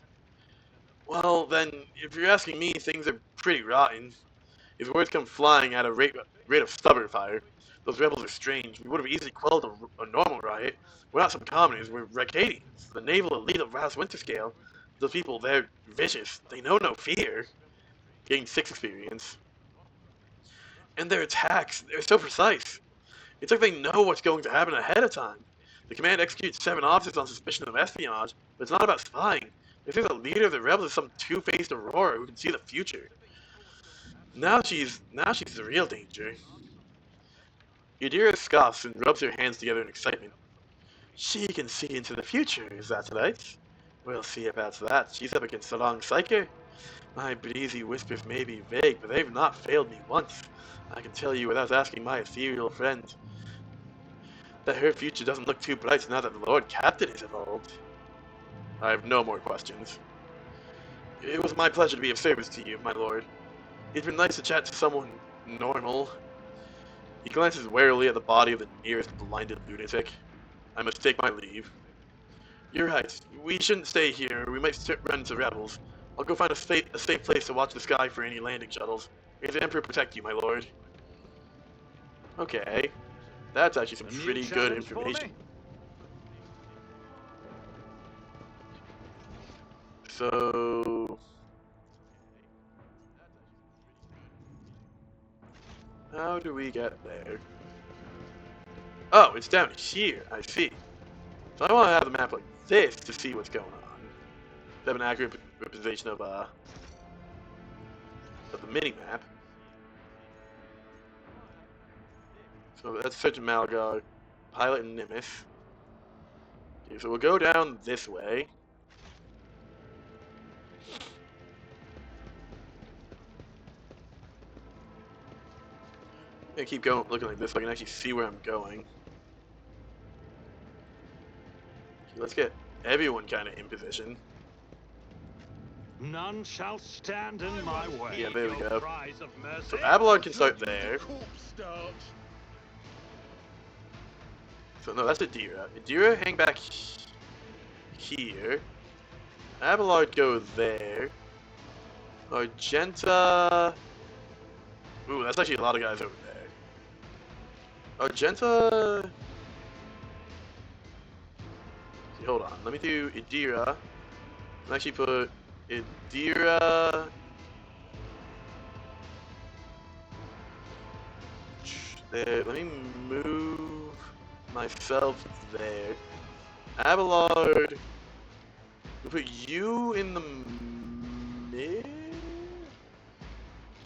S1: Well, then, if you're asking me, things are pretty rotten. His words come flying at a rate of stubborn fire. Those rebels are strange. We would have easily quelled a normal riot. We're not some commoners, we're Recadians, the naval elite of Rouse Winterscale. Those people, they're vicious. They know no fear. Gain 6 experience. And their attacks, they're so precise. It's like they know what's going to happen ahead of time. The command executes 7 officers on suspicion of espionage, but it's not about spying. They think the leader of the rebels is some two-faced Aurora who can see the future. Now she's the real danger. Yadira scoffs and rubs her hands together in excitement. She can see into the future, is that right? We'll see about that. She's up against the long psyker. My breezy whispers may be vague, but they've not failed me once. I can tell you without asking my ethereal friend that her future doesn't look too bright now that the Lord Captain is evolved. I have no more questions. It was my pleasure to be of service to you, my lord. It's been nice to chat to someone normal. He glances warily at the body of the nearest blinded lunatic. I must take my leave. You're right. We shouldn't stay here. We might run into rebels. I'll go find a safe place to watch the sky for any landing shuttles. May the Emperor protect you, my lord. Okay. That's actually some pretty good information. So... how do we get there? Oh, it's down here. I see. So I want to have the map like this to see what's going on. To have an accurate representation of the mini-map. So that's Search and Malgar, Pilot and Nimbus. Okay, so we'll go down this way. I keep going, looking like this so I can actually see where I'm going. Okay, let's get everyone kind of in position.
S11: None shall stand in my way.
S1: Yeah, there we go.
S11: Cries of mercy.
S1: So Abelard can start there. So no, that's Adira. Adira, hang back here. Abelard, go there. Argenta... ooh, that's actually a lot of guys over there. Argenta... okay, hold on. Let me do Adira. I'll actually put Adira... there. Let me move myself there. Abelard... we'll put you in the mid?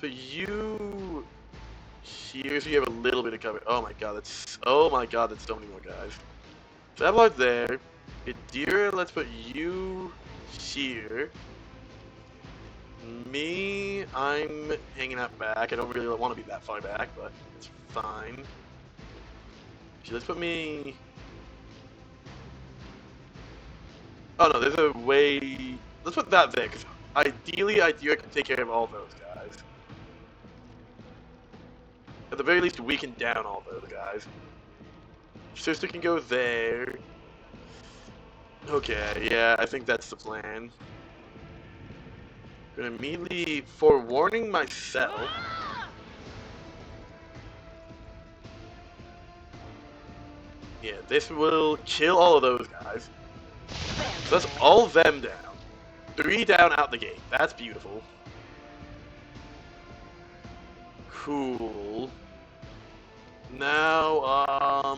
S1: Put you here so you have a little bit of cover. Oh my god, that's so many more guys. So Abelard there. Adira, let's put you here. Me, I'm hanging out back. I don't really want to be that far back, but it's fine. So let's put me... oh no, there's a way... let's put that there, because ideally Adira can take care of all those guys. At the very least, we can down all those guys. Sister can go there. Okay, yeah, I think that's the plan. Gonna immediately, forewarning myself. Yeah, this will kill all of those guys. So that's all of them down. 3 down out the gate. That's beautiful. Cool. Now,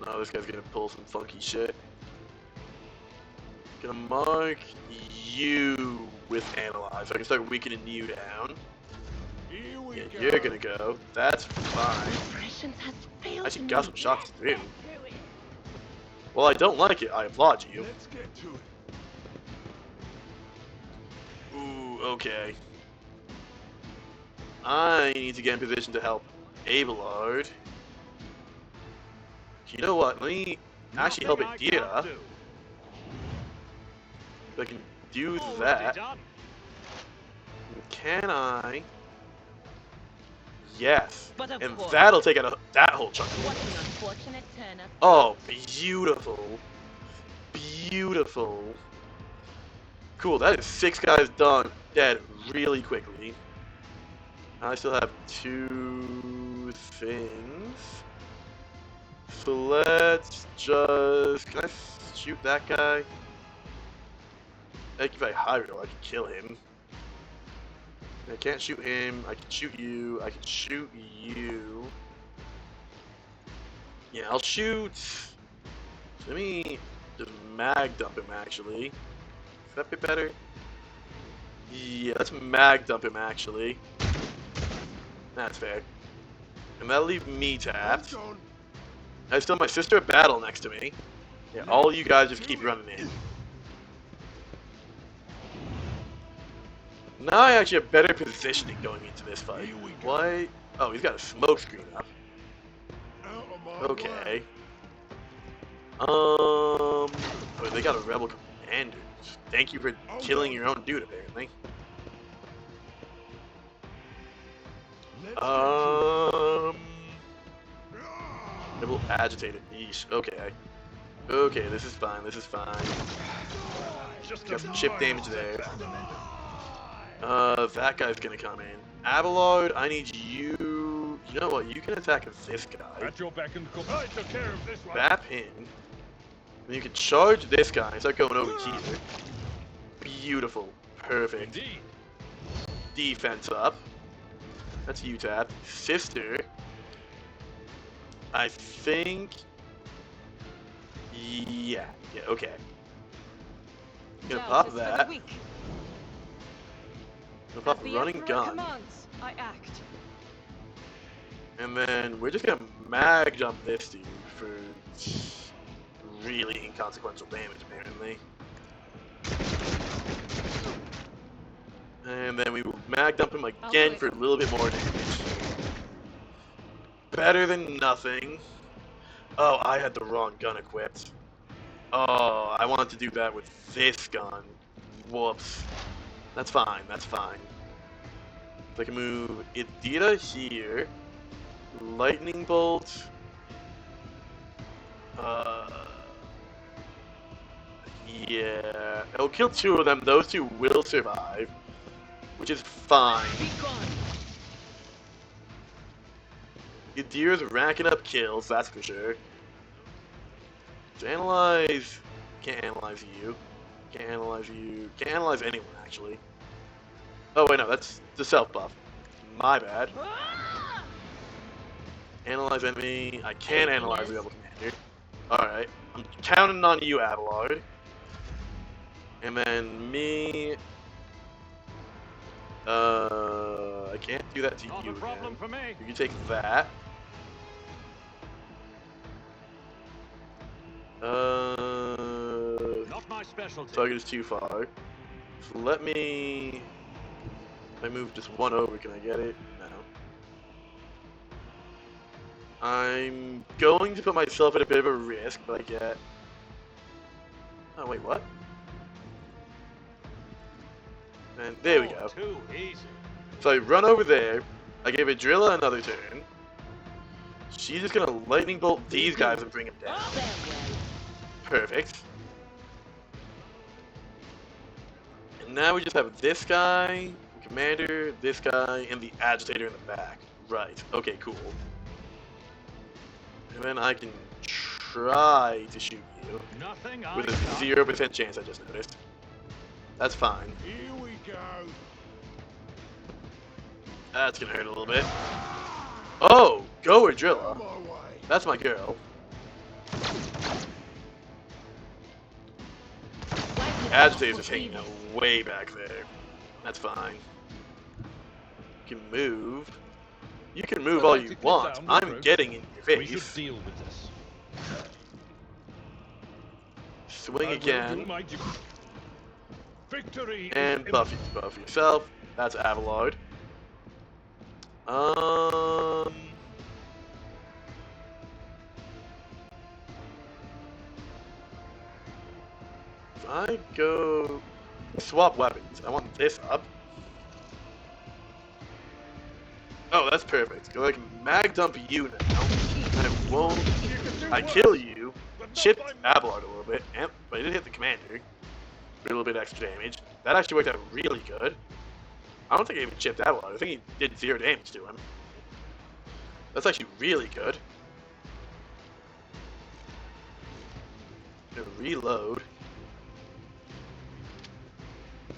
S1: no, this guy's gonna pull some funky shit. Gonna mark you with Analyze, so I can start weakening you down. Yeah, you're gonna go. That's fine. Actually got some shots through. Well, I don't like it. I applaud you.
S3: Let's get to it.
S1: Ooh, okay. I need to get in position to help Abelard. You know what? Let me actually help Adira. I can do that. Can I? Yes. And that'll take out that whole chunk. Oh, beautiful. Beautiful. Cool, that is 6 guys done dead really quickly. I still have 2 things. So let's just... Can I shoot that guy? Like if I high roll, I can kill him. I can't shoot him. I can shoot you. I can shoot you. Yeah, I'll shoot. Let me just mag dump him actually. Is that a bit better? Yeah, let's mag dump him actually. That's fair. And that'll leave me tapped. I still have my sister at battle next to me. Yeah, all you guys just keep running in. Now I actually have better positioning going into this fight. What? Oh, he's got a smoke screen up. Okay. Oh, they got a rebel commander. Thank you for killing your own dude, apparently. Rebel agitated. Yeesh. Okay. Okay, this is fine. This is fine. Got some chip damage there. That guy's gonna come in. Abelard, I need you. You know what? You can attack this guy.
S6: At your beck and call. I took care of this one.
S1: Bap him. And you can charge this guy and start going over here. Beautiful. Perfect.
S6: Indeed.
S1: Defense up. That's you tap. Sister. I think. Yeah. Yeah. Okay. Gonna pop that. Gonna pop a running gun.
S9: Commands, I act.
S1: And then we're just gonna mag jump this dude for really inconsequential damage, apparently. And then we will mag dump him again for a little bit more damage. Better than nothing. Oh, I had the wrong gun equipped. Oh, I wanted to do that with this gun. Whoops. That's fine, that's fine. So I can move Idira here. Lightning bolt. Yeah. It'll kill 2 of them. Those 2 will survive. Which is fine. Idira's racking up kills, that's for sure. To analyze... Can't analyze you. Can't analyze you. Can't analyze anyone, actually. Oh, wait, no, that's the self-buff. My bad. Analyze enemy. I can analyze the rebel commander. Alright. I'm counting on you, Abelard. And then me... I can't do that to you again. You can take that.
S11: Not my specialty.
S1: Target is too far. So let me... If I move just 1 over, can I get it? No. I'm going to put myself at a bit of a risk, but I get... Oh, wait, what? And there we go.
S11: Too easy.
S1: So I run over there. I gave Adrilla another turn. She's just gonna lightning bolt these guys and bring them down. Perfect. And now we just have this guy, the commander, this guy, and the agitator in the back. Right. Okay, cool. And then I can try to shoot you with a 0% chance I just noticed. That's fine.
S11: Here we go.
S1: That's gonna hurt a little bit. Oh, go Adrilla. That's my girl. Agitators are hanging out way back there. That's fine. You can move. You can move all you want. I'm getting in your face.
S6: We should deal with this.
S1: Swing again.
S6: Victory
S1: and buff yourself. That's Abelard. If I go swap weapons, I want this up. Oh, that's perfect. Cause I can mag dump you now. I won't. I kill you. Chip Abelard a little bit, but I did hit the commander. A little bit extra damage. That actually worked out really good. I don't think I even chipped that one. I think he did 0 damage to him. That's actually really good. Gonna reload. And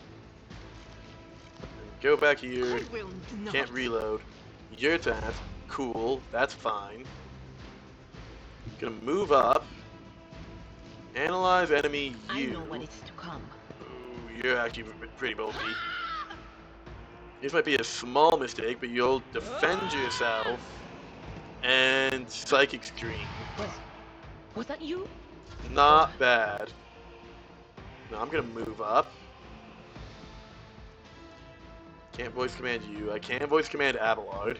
S1: go back here.
S9: I will not.
S1: Can't reload. Your turn. Cool. That's fine. Gonna move up. Analyze enemy
S10: I
S1: you.
S10: know what is to come.
S1: Ooh, you're actually pretty bulky. This might be a small mistake, but you'll defend yourself and Psychic Scream.
S10: Was that you?
S1: Not bad. Now I'm gonna move up. Can't voice command you. I can voice command Abelard.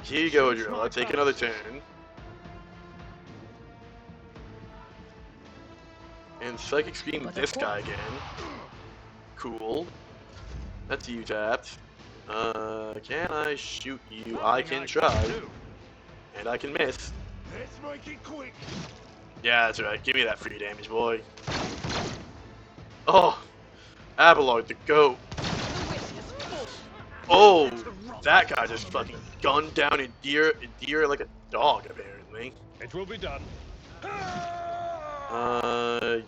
S1: Here you go, Drill. Take another turn. And Psychic Scream this guy again. Cool. That's you tapped. Can I shoot you? I can try. And I can miss.
S3: Let's make it quick.
S1: Yeah, that's right. Give me that free damage, boy. Oh! Abelard, the goat. Oh! That guy just fucking gunned down Indira like a dog, apparently.
S6: It will be done.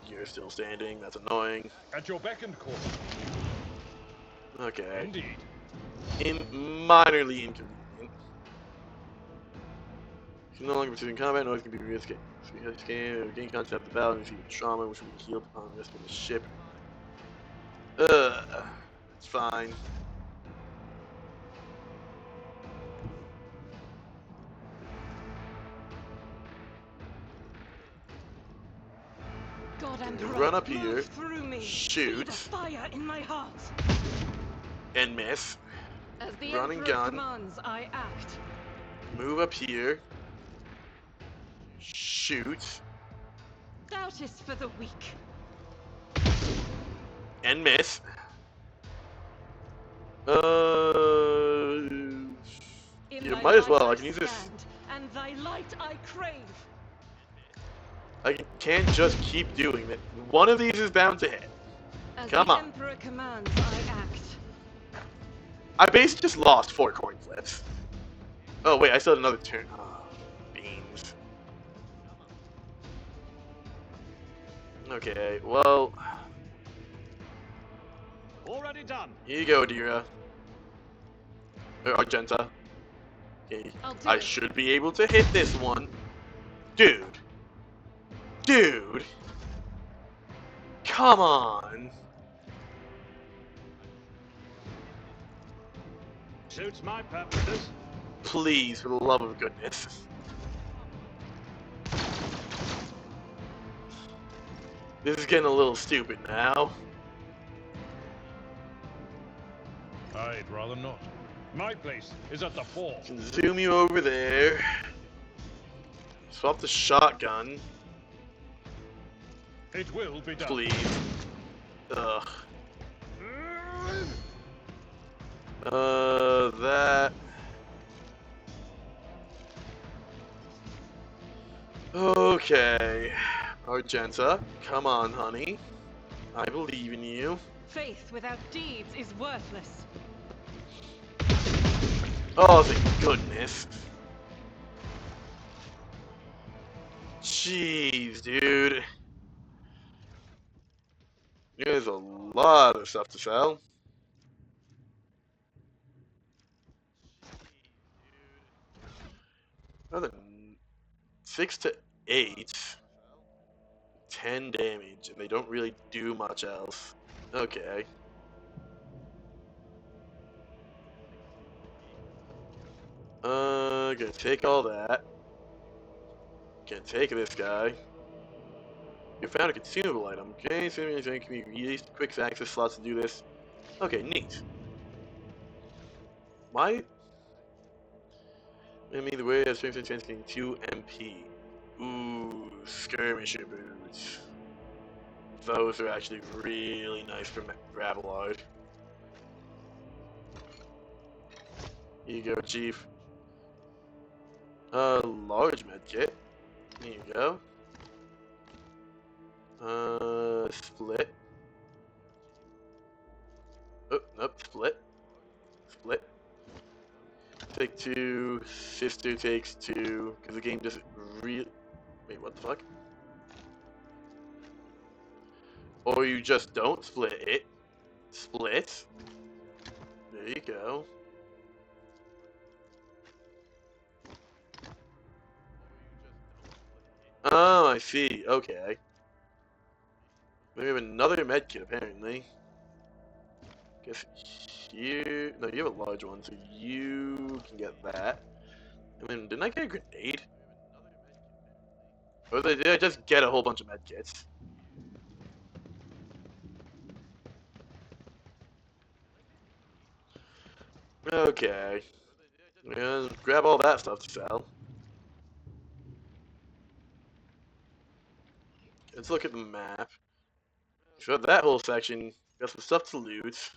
S1: You're still standing. That's annoying.
S6: At your beck and call.
S1: Okay.
S6: Indeed.
S1: Minorly inconvenient. If you're no longer pursuing combat, noise can be risky. Gain contact of the battle and receive trauma, which will be healed upon the rest of the ship. It's fine.
S9: God and
S1: Run up here,
S9: through me.
S1: shoot,
S9: See the fire in my heart.
S1: and miss.
S9: As the
S1: Run and
S9: Emperor
S1: gun.
S9: commands, I act.
S1: Move up here. Shoot.
S9: Doubt is for the weak.
S1: And miss. You might as well. I can use this.
S9: And thy light I crave.
S1: I can't just keep doing it. One of these is bound to hit.
S9: As
S1: Come
S9: the
S1: on.
S9: Emperor commands, I act.
S1: I basically just lost 4 coin flips. Oh wait, I still had another turn. Oh, beans. Okay, well,
S11: Already done.
S1: here you go, Dira. Or Argenta. Okay, I should be able to hit this one. Dude. Dude. Come on.
S11: Suits my purposes.
S1: Please, for the love of goodness. This is getting a little stupid now.
S6: I'd rather not. My place is at the fore.
S1: Can zoom you over there. Swap the shotgun.
S6: It will be done.
S1: Please. Ugh. That. Okay. Argenta, come on, honey. I believe in you.
S9: Faith without deeds is worthless.
S1: Oh, thank goodness. Jeez, dude. There's a lot of stuff to sell. Another 6 to 8. 10 damage, and they don't really do much else. Okay. Gonna take all that. Gonna take this guy. You found a consumable item. Okay, so anything can be used. Quick access slots to do this. Okay, neat. Why? I mean, the way of strength and chance getting 2 MP. Ooh, skirmisher boots. Those are actually really nice for Abelard. Here you go, Chief. Large medkit. Here you go. Split. Oh, nope, split. Split. Take 2, sister takes 2, because the game doesn't really... Wait, what the fuck? Or you just don't split it. Split. There you go. Oh, I see. Okay. We have another medkit, apparently. Guess you... No, you have a large one, so you can get that. I mean, didn't I get a grenade? Or did I just get a whole bunch of medkits? Okay. Yeah, grab all that stuff to sell. Let's look at the map. So that whole section, got some stuff to loot.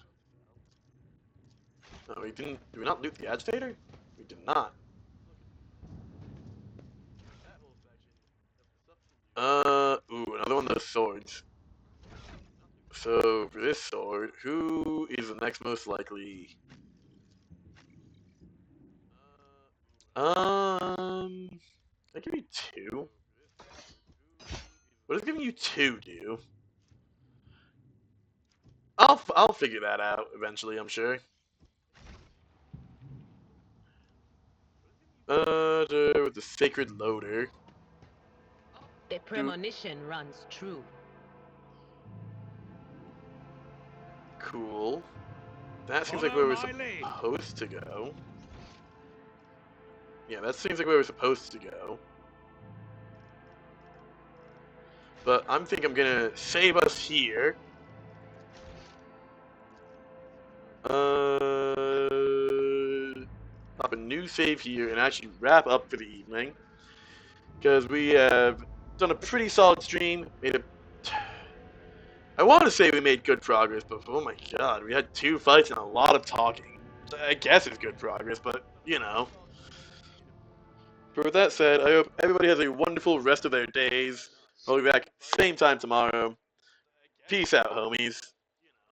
S1: No, we didn't. Did we not loot the agitator? We did not. Ooh, another one of those swords. So for this sword, who is the next most likely? I give you 2. What does giving you 2 do? I'll figure that out eventually, I'm sure. With the sacred loader.
S10: The premonition runs true.
S1: Cool. That seems like where we're supposed to go. Yeah, that seems like where we're supposed to go. But I'm gonna save us here. Pop a new save here and actually wrap up for the evening. Because we have done a pretty solid stream. I want to say we made good progress, but oh my god, we had 2 fights and a lot of talking. I guess it's good progress, but you know. But with that said, I hope everybody has a wonderful rest of their days. I'll be back same time tomorrow. Peace out, homies.